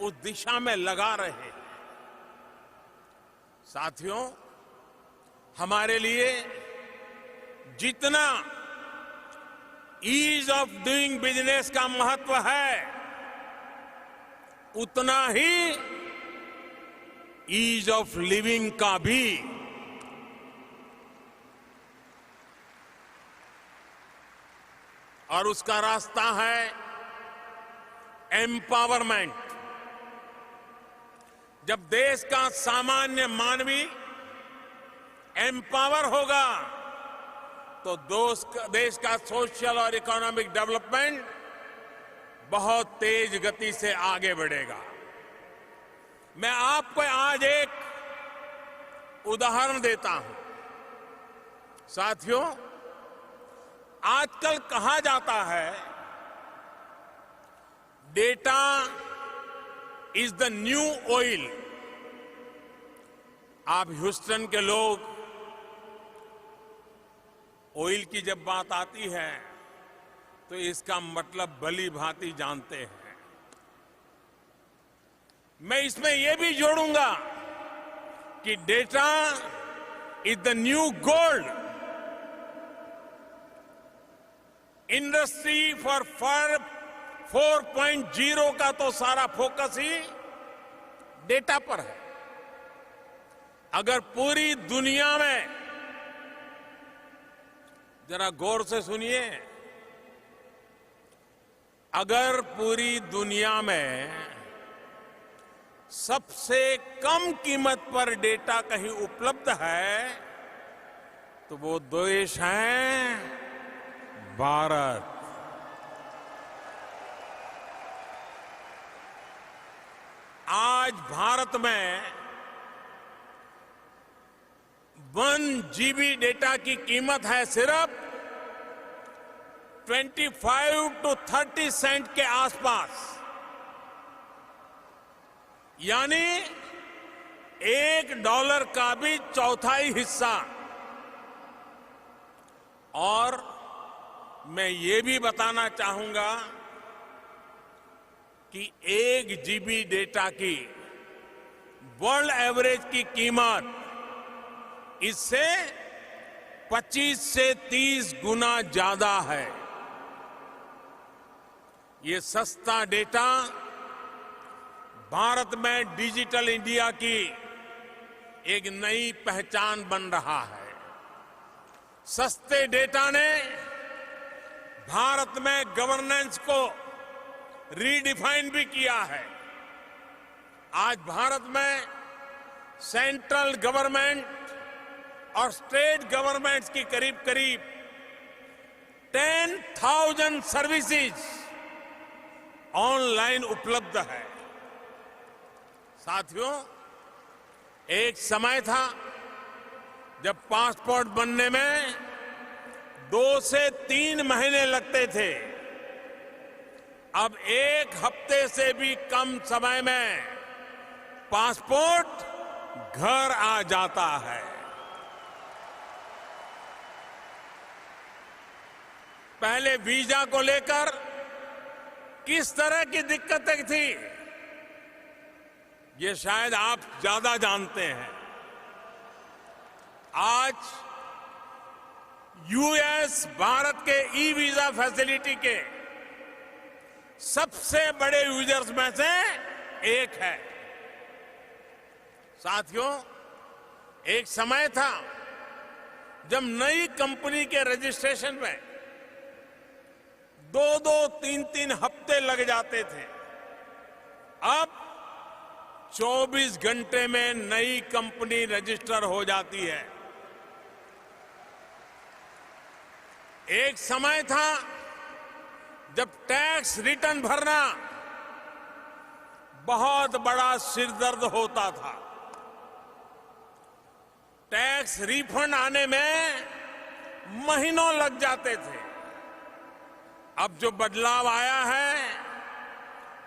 उस दिशा में लगा रहे हैं। साथियों, हमारे लिए जितना ईज ऑफ डूइंग बिजनेस का महत्व है उतना ही ईज ऑफ लिविंग का भी। और उसका रास्ता है एम्पावरमेंट। जब देश का सामान्य मानवी एम्पावर होगा तो देश का सोशल और इकोनॉमिक डेवलपमेंट बहुत तेज गति से आगे बढ़ेगा। मैं आपको आज एक उदाहरण देता हूं। साथियों, आजकल कहा जाता है data is the new oil. आप ह्यूस्टन के लोग ऑयल की जब बात आती है तो इसका मतलब भली भांति जानते हैं। मैं इसमें यह भी जोड़ूंगा कि data is the new gold. Industry for 4.0 का तो सारा फोकस ही डेटा पर है। अगर पूरी दुनिया में, जरा गौर से सुनिए, अगर पूरी दुनिया में सबसे कम कीमत पर डेटा कहीं उपलब्ध है तो वो देश है भारत। आज भारत में 1 GB डेटा की कीमत है सिर्फ 25 to 30 सेंट के आसपास, यानी $1 का भी चौथाई हिस्सा। और मैं ये भी बताना चाहूंगा कि 1 GB डेटा की वर्ल्ड एवरेज की कीमत इससे 25 से 30 गुना ज्यादा है। ये सस्ता डेटा भारत में डिजिटल इंडिया की एक नई पहचान बन रहा है। सस्ते डेटा ने भारत में गवर्नेंस को रीडिफाइन भी किया है। आज भारत में सेंट्रल गवर्नमेंट और स्टेट गवर्नमेंट्स की करीब करीब 10,000 सर्विसेज ऑनलाइन उपलब्ध है। साथियों, एक समय था जब पासपोर्ट बनने में 2 से 3 महीने लगते थे। अब 1 हफ्ते से भी कम समय में पासपोर्ट घर आ जाता है। पहले वीजा को लेकर किस तरह की दिक्कतें थी, ये शायद आप ज्यादा जानते हैं। आज यूएस भारत के ई वीजा फैसिलिटी के सबसे बड़े यूजर्स में से एक है। साथियों, एक समय था जब नई कंपनी के रजिस्ट्रेशन में 2-2, 3-3 हफ्ते लग जाते थे। अब 24 घंटे में नई कंपनी रजिस्टर हो जाती है। एक समय था जब टैक्स रिटर्न भरना बहुत बड़ा सिरदर्द होता था। टैक्स रिफंड आने में महीनों लग जाते थे। अब जो बदलाव आया है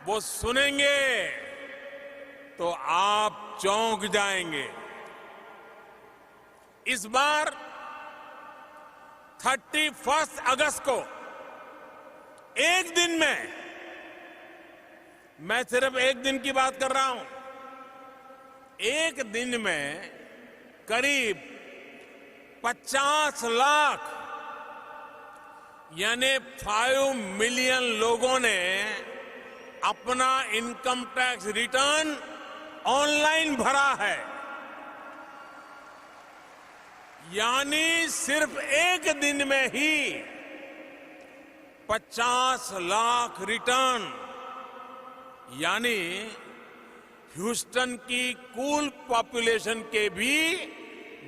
वो सुनेंगे तो आप चौंक जाएंगे। इस बार 31 अगस्त को एक दिन में, मैं सिर्फ एक दिन की बात कर रहा हूं, एक दिन में करीब 50 लाख यानी 5 मिलियन लोगों ने अपना इनकम टैक्स रिटर्न ऑनलाइन भरा है। यानी सिर्फ एक दिन में ही 50 लाख रिटर्न, यानी ह्यूस्टन की कुल पॉपुलेशन के भी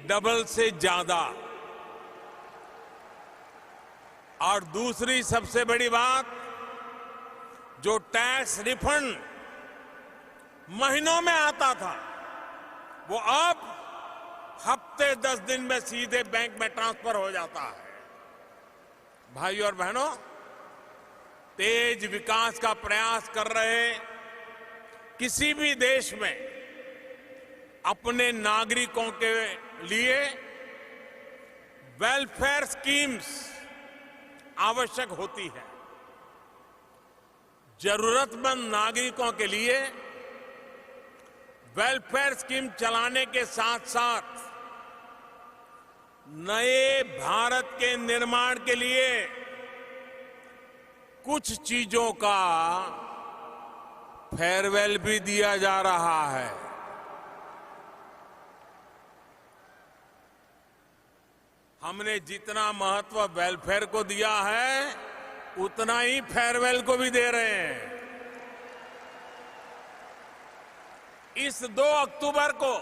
डबल से ज्यादा। और दूसरी सबसे बड़ी बात, जो टैक्स रिफंड महीनों में आता था वो अब हफ्ते 10 दिन में सीधे बैंक में ट्रांसफर हो जाता है। भाइयों और बहनों, तेज विकास का प्रयास कर रहे किसी भी देश में अपने नागरिकों के लिए वेलफेयर स्कीम्स आवश्यक होती है। जरूरतमंद नागरिकों के लिए वेलफेयर स्कीम चलाने के साथ साथ नए भारत के निर्माण के लिए कुछ चीजों का फेयरवेल भी दिया जा रहा है। हमने जितना महत्व वेलफेयर को दिया है उतना ही फेयरवेल को भी दे रहे हैं। इस 2 अक्टूबर को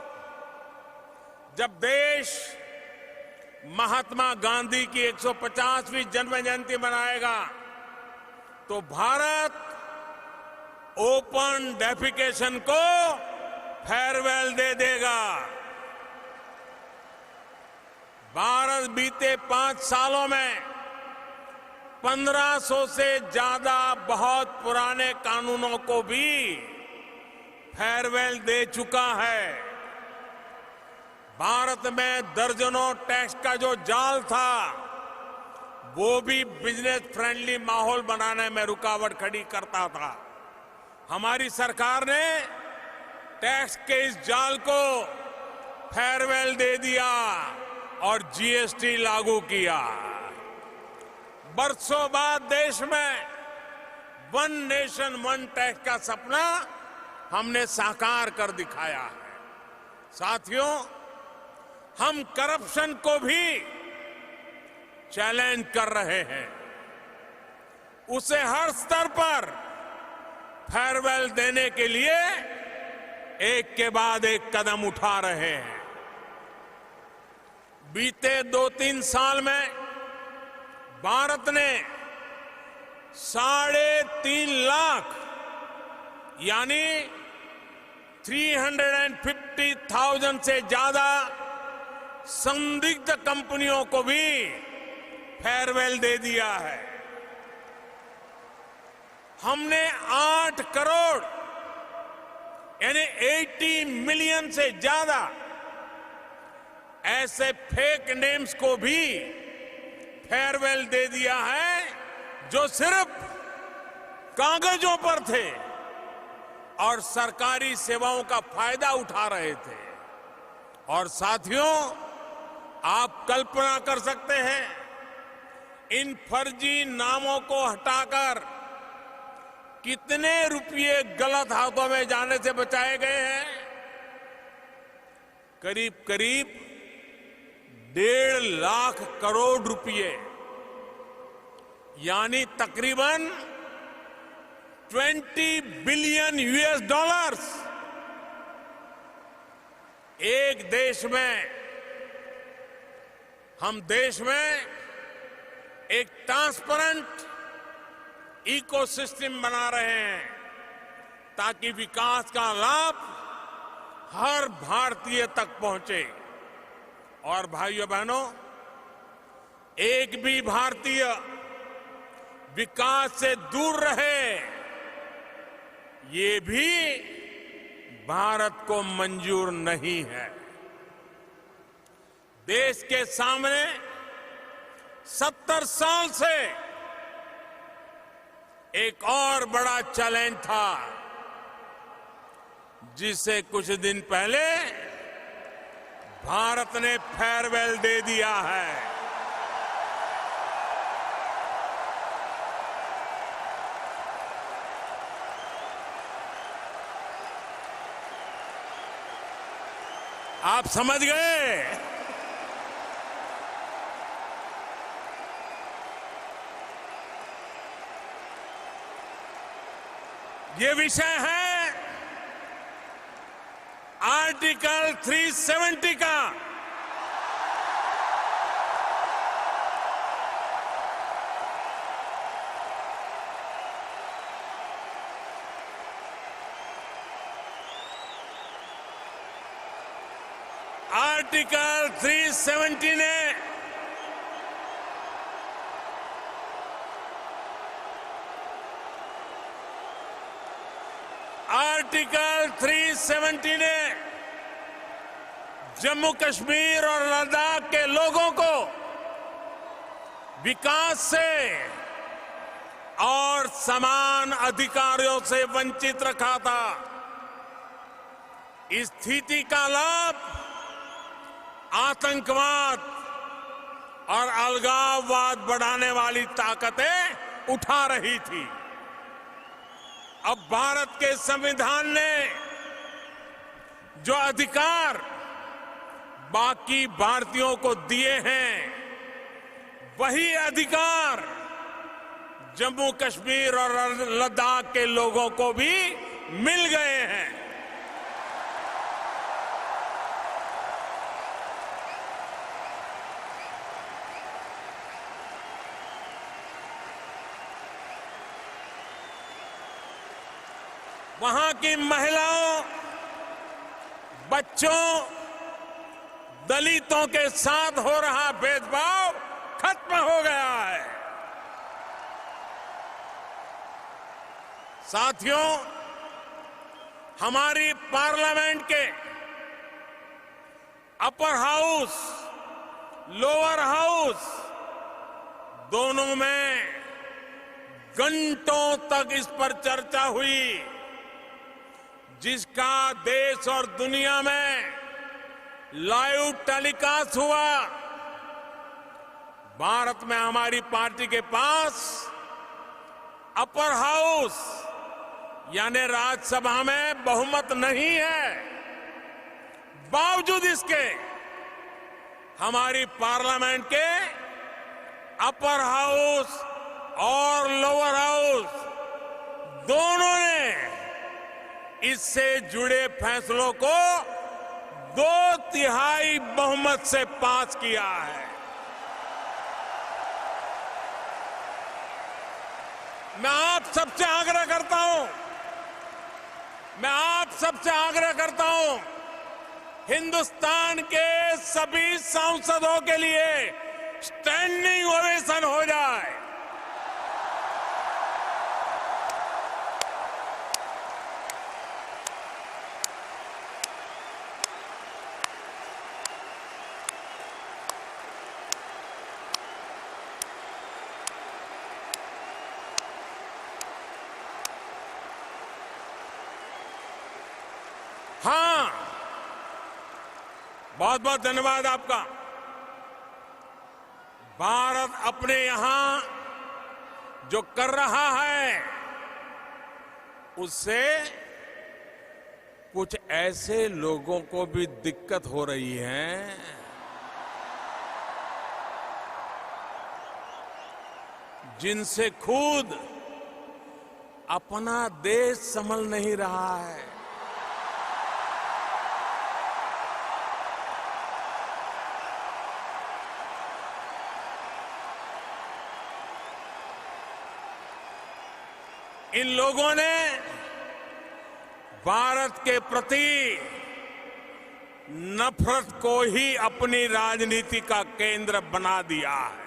जब देश महात्मा गांधी की 150वीं जन्म जयंती मनाएगा तो भारत ओपन डेफिकेशन को फेयरवेल दे देगा। भारत बीते 5 सालों में 1500 से ज्यादा बहुत पुराने कानूनों को भी फेयरवेल दे चुका है। भारत में दर्जनों टैक्स का जो जाल था वो भी बिजनेस फ्रेंडली माहौल बनाने में रुकावट खड़ी करता था। हमारी सरकार ने टैक्स के इस जाल को फेयरवेल दे दिया और जीएसटी लागू किया। बरसों बाद देश में 1 नेशन 1 टैक्स का सपना हमने साकार कर दिखाया है। साथियों, हम करप्शन को भी चैलेंज कर रहे हैं, उसे हर स्तर पर फेयरवेल देने के लिए एक के बाद एक कदम उठा रहे हैं। बीते 2-3 साल में भारत ने 3.5 लाख यानी 350,000 से ज्यादा संदिग्ध कंपनियों को भी फेयरवेल दे दिया है। हमने 8 करोड़ यानी 80 मिलियन से ज्यादा ऐसे फेक नेम्स को भी फेयरवेल दे दिया है जो सिर्फ कागजों पर थे और सरकारी सेवाओं का फायदा उठा रहे थे। और साथियों, आप कल्पना कर सकते हैं इन फर्जी नामों को हटाकर कितने रुपये गलत हाथों में जाने से बचाए गए हैं। करीब करीब 1.5 लाख करोड़ रुपए यानी तकरीबन 20 बिलियन यूएस डॉलर्स एक देश में, हम देश में एक ट्रांसपेरेंट इकोसिस्टम बना रहे हैं ताकि विकास का लाभ हर भारतीय तक पहुंचे। और भाइयों बहनों, एक भी भारतीय विकास से दूर रहे, ये भी भारत को मंजूर नहीं है। देश के सामने 70 साल से एक और बड़ा चैलेंज था जिसे कुछ दिन पहले भारत ने फेयरवेल दे दिया है। आप समझ गए? ये विषय है आर्टिकल 370 का। आर्टिकल 370 ने आर्टिकल 370 ने जम्मू कश्मीर और लद्दाख के लोगों को विकास से और समान अधिकारों से वंचित रखा था। इस स्थिति का लाभ आतंकवाद और अलगाववाद बढ़ाने वाली ताकतें उठा रही थी। अब भारत के संविधान ने जो अधिकार बाकी भारतीयों को दिए हैं, वही अधिकार जम्मू कश्मीर और लद्दाख के लोगों को भी मिल गए हैं। वहां की महिलाओं, बच्चों, दलितों के साथ हो रहा भेदभाव खत्म हो गया है। साथियों, हमारी पार्लियामेंट के अपर हाउस, लोअर हाउस दोनों में घंटों तक इस पर चर्चा हुई, जिसका देश और दुनिया में लाइव टेलीकास्ट हुआ। भारत में हमारी पार्टी के पास अपर हाउस यानी राज्यसभा में बहुमत नहीं है। बावजूद इसके हमारी पार्लियामेंट के अपर हाउस और लोअर हाउस दोनों ने इससे जुड़े फैसलों को 2/3 बहुमत से पास किया है। मैं आप सबसे आग्रह करता हूं, हिंदुस्तान के सभी सांसदों के लिए स्टैंडिंग ओवेशन हो जाए। हाँ, बहुत बहुत धन्यवाद आपका। भारत अपने यहां जो कर रहा है उससे कुछ ऐसे लोगों को भी दिक्कत हो रही है जिनसे खुद अपना देश संभल नहीं रहा है। इन लोगों ने भारत के प्रति नफरत को ही अपनी राजनीति का केंद्र बना दिया है।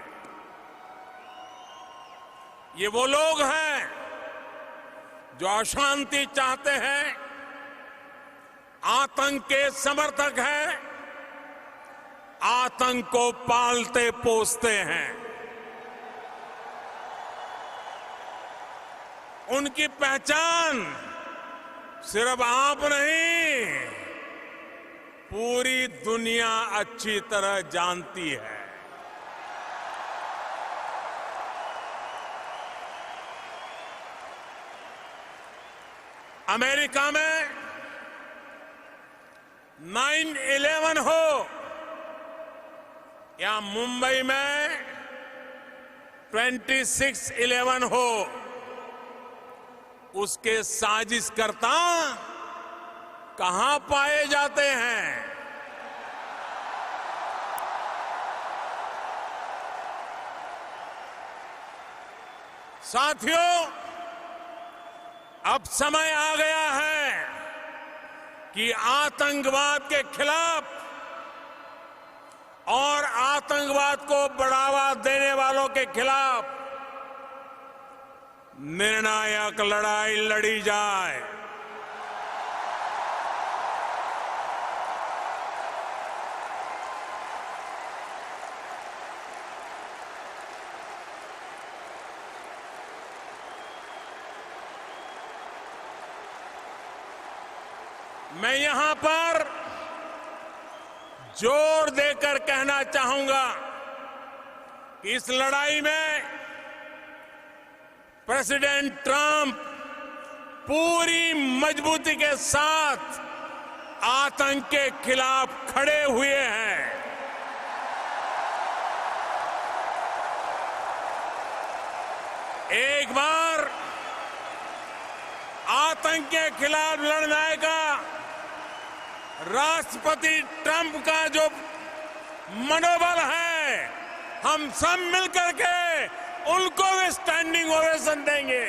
ये वो लोग हैं जो अशांति चाहते हैं, आतंक के समर्थक हैं, आतंक को पालते पोसते हैं। उनकी पहचान सिर्फ आप नहीं, पूरी दुनिया अच्छी तरह जानती है। अमेरिका में 9/11 हो या मुंबई में 26/11 हो, उसके साजिशकर्ता कहां पाए जाते हैं? साथियों, अब समय आ गया है कि आतंकवाद के खिलाफ और आतंकवाद को बढ़ावा देने वालों के खिलाफ निर्णायक लड़ाई लड़ी जाए। मैं यहां पर जोर देकर कहना चाहूंगा कि इस लड़ाई में प्रेसिडेंट ट्रंप पूरी मजबूती के साथ आतंक के खिलाफ खड़े हुए हैं। एक बार आतंक के खिलाफ लड़ने का राष्ट्रपति ट्रंप का जो मनोबल है, हम सब मिलकर के उनको भी स्टैंडिंग ओवेशन देंगे।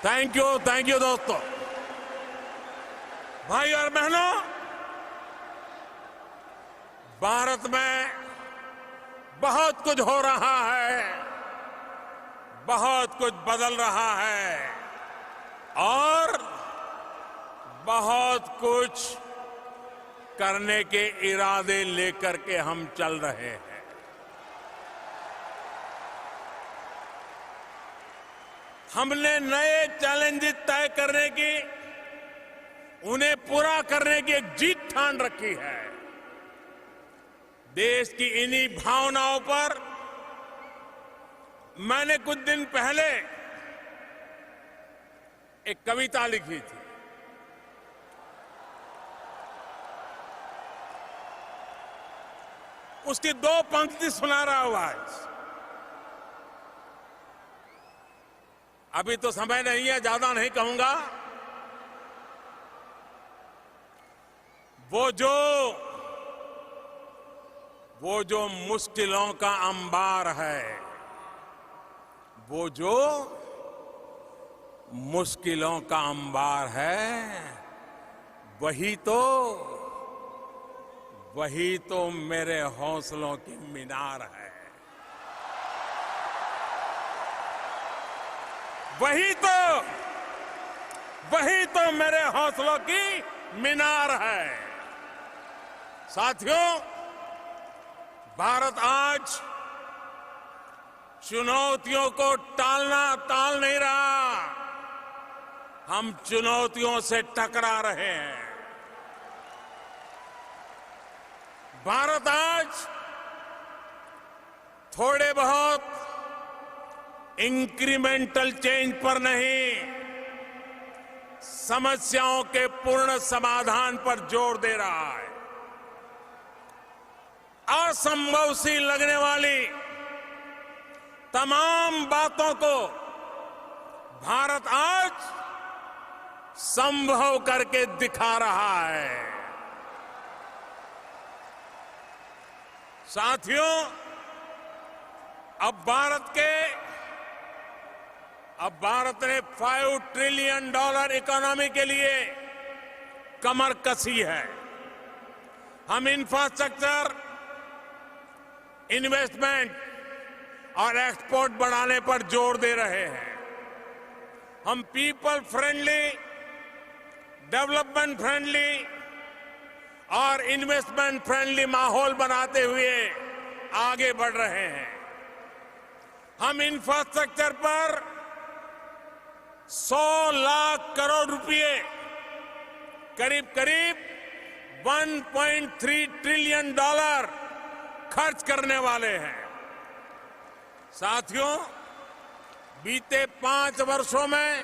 थैंक यू दोस्तों, भाई और बहनों। भारत में बहुत कुछ हो रहा है, बहुत कुछ बदल रहा है और बहुत कुछ करने के इरादे लेकर के हम चल रहे हैं। हमने नए चैलेंजेस तय करने की, उन्हें पूरा करने की एक जीत ठान रखी है। देश की इन्हीं भावनाओं पर मैंने कुछ दिन पहले एक कविता लिखी थी। उसकी 2 पंक्ति सुना रहा हूं आज। अभी तो समय नहीं है, ज्यादा नहीं कहूंगा। वो जो मुश्किलों का अंबार है, वो जो मुश्किलों का अंबार है, वही तो मेरे हौसलों की मीनार है। वही तो मेरे हौसलों की मीनार है। साथियों, भारत आज चुनौतियों को टाल नहीं रहा, हम चुनौतियों से टकरा रहे हैं। भारत आज थोड़े बहुत इंक्रीमेंटल चेंज पर नहीं, समस्याओं के पूर्ण समाधान पर जोर दे रहा है। असंभव सी लगने वाली तमाम बातों को भारत आज संभव करके दिखा रहा है। साथियों, अब भारत ने $5 ट्रिलियन इकोनॉमी के लिए कमर कसी है। हम इंफ्रास्ट्रक्चर, इन्वेस्टमेंट और एक्सपोर्ट बढ़ाने पर जोर दे रहे हैं। हम पीपल फ्रेंडली, डेवलपमेंट फ्रेंडली और इन्वेस्टमेंट फ्रेंडली माहौल बनाते हुए आगे बढ़ रहे हैं। हम इंफ्रास्ट्रक्चर पर 100 लाख करोड़ रुपए, करीब 1.3 ट्रिलियन खर्च करने वाले हैं। साथियों, बीते 5 वर्षों में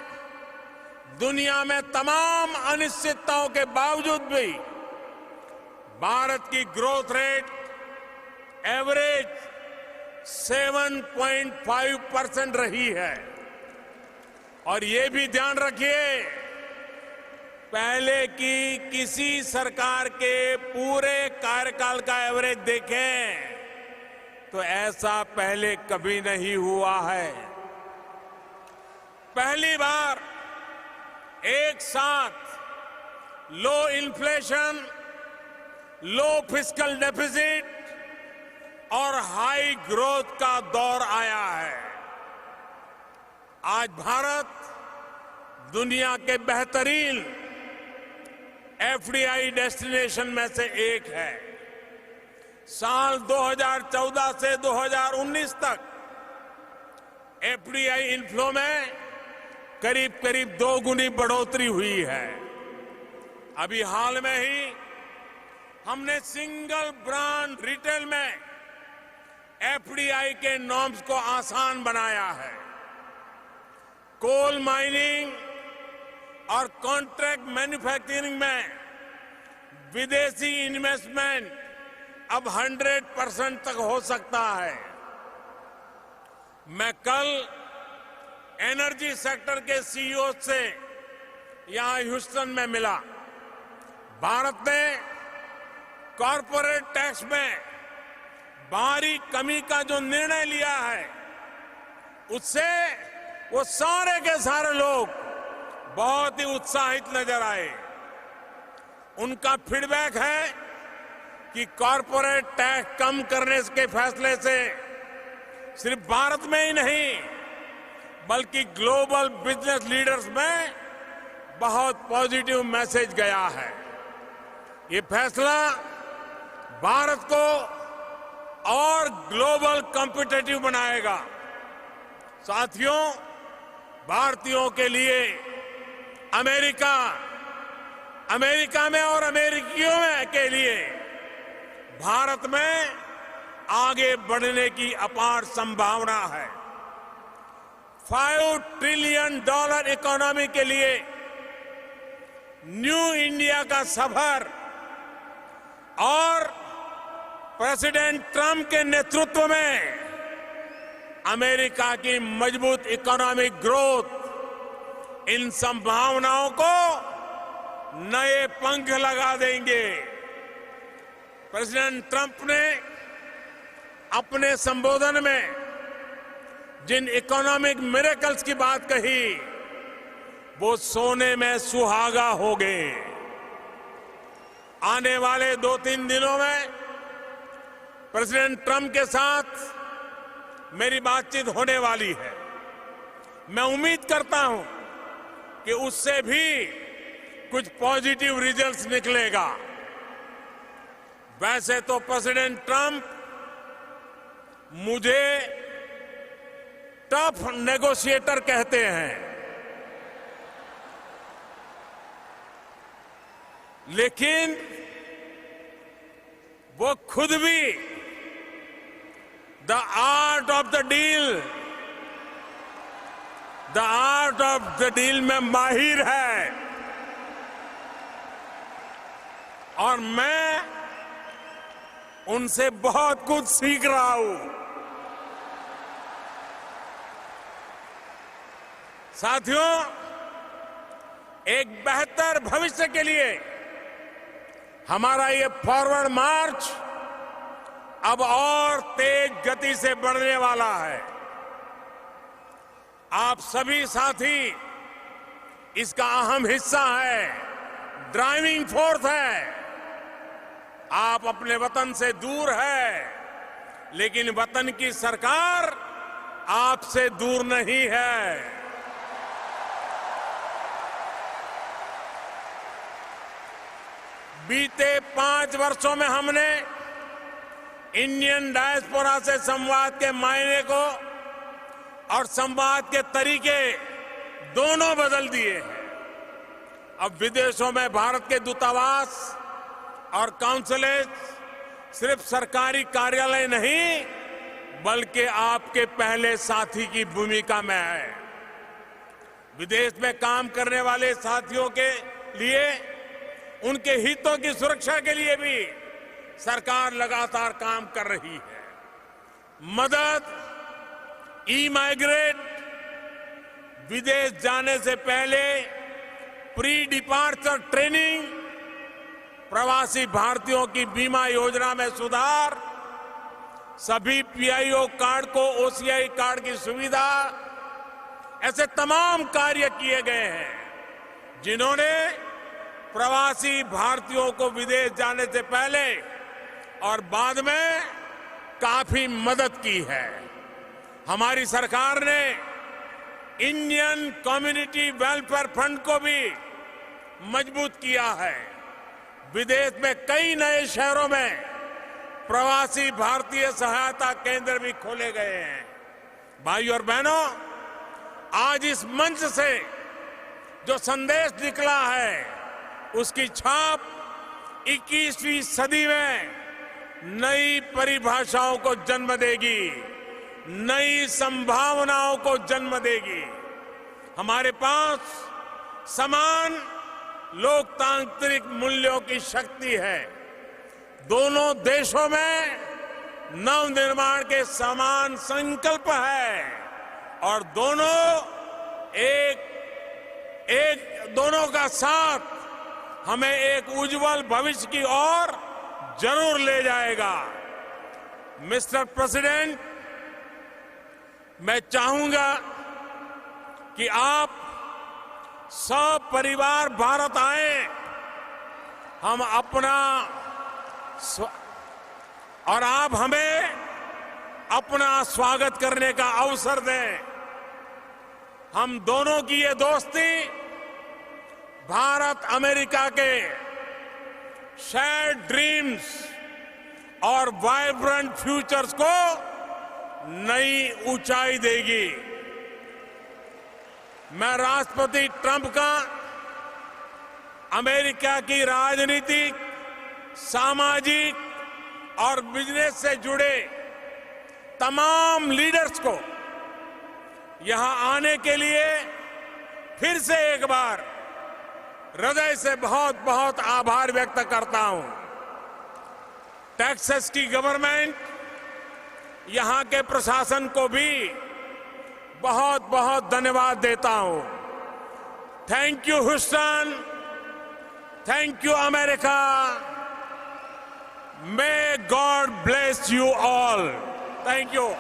दुनिया में तमाम अनिश्चितताओं के बावजूद भी भारत की ग्रोथ रेट एवरेज 7.5% रही है। और ये भी ध्यान रखिए, पहले की किसी सरकार के पूरे कार्यकाल का एवरेज देखें तो ऐसा पहले कभी नहीं हुआ है। पहली बार एक साथ लो इन्फ्लेशन, लो फिस्कल डेफिसिट और हाई ग्रोथ का दौर आया है। आज भारत दुनिया के बेहतरीन एफडीआई डेस्टिनेशन में से एक है। साल 2014 से 2019 तक एफडीआई इनफ्लो में करीब 2 गुनी बढ़ोतरी हुई है। अभी हाल में ही हमने सिंगल ब्रांड रिटेल में एफडीआई के नॉर्म्स को आसान बनाया है। कोल माइनिंग और कॉन्ट्रैक्ट मैन्युफैक्चरिंग में विदेशी इन्वेस्टमेंट अब 100% तक हो सकता है। मैं कल एनर्जी सेक्टर के सीईओ से यहां ह्यूस्टन में मिला। भारत ने कॉरपोरेट टैक्स में भारी कमी का जो निर्णय लिया है, उससे वो सारे के सारे लोग बहुत ही उत्साहित नजर आए। उनका फीडबैक है कि कॉरपोरेट टैक्स कम करने के फैसले से सिर्फ भारत में ही नहीं बल्कि ग्लोबल बिजनेस लीडर्स में बहुत पॉजिटिव मैसेज गया है। ये फैसला भारत को और ग्लोबल कॉम्पिटिटिव बनाएगा। साथियों, भारतीयों के लिए अमेरिका में और अमेरिकियों में के लिए भारत में आगे बढ़ने की अपार संभावना है। $5 ट्रिलियन इकोनॉमी के लिए न्यू इंडिया का सफर और प्रेसिडेंट ट्रंप के नेतृत्व में अमेरिका की मजबूत इकोनॉमिक ग्रोथ इन संभावनाओं को नए पंख लगा देंगे। प्रेसिडेंट ट्रंप ने अपने संबोधन में जिन इकोनॉमिक मिरेकल्स की बात कही वो सोने में सुहागा हो गए। आने वाले 2-3 दिनों में प्रेसिडेंट ट्रंप के साथ मेरी बातचीत होने वाली है। मैं उम्मीद करता हूं कि उससे भी कुछ पॉजिटिव रिजल्ट्स निकलेगा। वैसे तो प्रेसिडेंट ट्रंप मुझे टफ नेगोशिएटर कहते हैं, लेकिन वो खुद भी the art of the deal में माहिर है और मैं उनसे बहुत कुछ सीख रहा हूं। साथियों, एक बेहतर भविष्य के लिए हमारा ये फॉरवर्ड मार्च अब और तेज गति से बढ़ने वाला है। आप सभी साथी इसका अहम हिस्सा है, ड्राइविंग फोर्स है। आप अपने वतन से दूर है, लेकिन वतन की सरकार आपसे दूर नहीं है। बीते 5 वर्षों में हमने इंडियन डायस्पोरा से संवाद के मायने को और संवाद के तरीके दोनों बदल दिए हैं। अब विदेशों में भारत के दूतावास और काउंसलेट सिर्फ सरकारी कार्यालय नहीं, बल्कि आपके पहले साथी की भूमिका में है। विदेश में काम करने वाले साथियों के लिए उनके हितों की सुरक्षा के लिए भी सरकार लगातार काम कर रही है। मदद, ई-माइग्रेट, विदेश जाने से पहले प्री डिपार्चर ट्रेनिंग, प्रवासी भारतीयों की बीमा योजना में सुधार, सभी पीआईओ कार्ड को ओसीआई कार्ड की सुविधा, ऐसे तमाम कार्य किए गए हैं जिन्होंने प्रवासी भारतीयों को विदेश जाने से पहले और बाद में काफी मदद की है। हमारी सरकार ने इंडियन कम्युनिटी वेलफेयर फंड को भी मजबूत किया है। विदेश में कई नए शहरों में प्रवासी भारतीय सहायता केंद्र भी खोले गए हैं। भाइयों और बहनों, आज इस मंच से जो संदेश निकला है उसकी छाप 21वीं सदी में नई परिभाषाओं को जन्म देगी, नई संभावनाओं को जन्म देगी। हमारे पास समान लोकतांत्रिक मूल्यों की शक्ति है। दोनों देशों में नवनिर्माण के समान संकल्प है और दोनों का साथ हमें एक उज्जवल भविष्य की ओर जरूर ले जाएगा। मिस्टर प्रेसिडेंट, मैं चाहूंगा कि आप सब परिवार भारत आए, हम अपना और आप हमें अपना स्वागत करने का अवसर दें। हम दोनों की ये दोस्ती भारत अमेरिका के शेयर्ड ड्रीम्स और वाइब्रेंट फ्यूचर्स को नई ऊंचाई देगी। मैं राष्ट्रपति ट्रंप का अमेरिका की राजनीतिक, सामाजिक और बिजनेस से जुड़े तमाम लीडर्स को यहां आने के लिए फिर से एक बार हृदय से बहुत बहुत आभार व्यक्त करता हूं। टेक्सास की गवर्नमेंट, यहां के प्रशासन को भी बहुत बहुत धन्यवाद देता हूं। Thank you Houston, thank you America, may God bless you all. Thank you.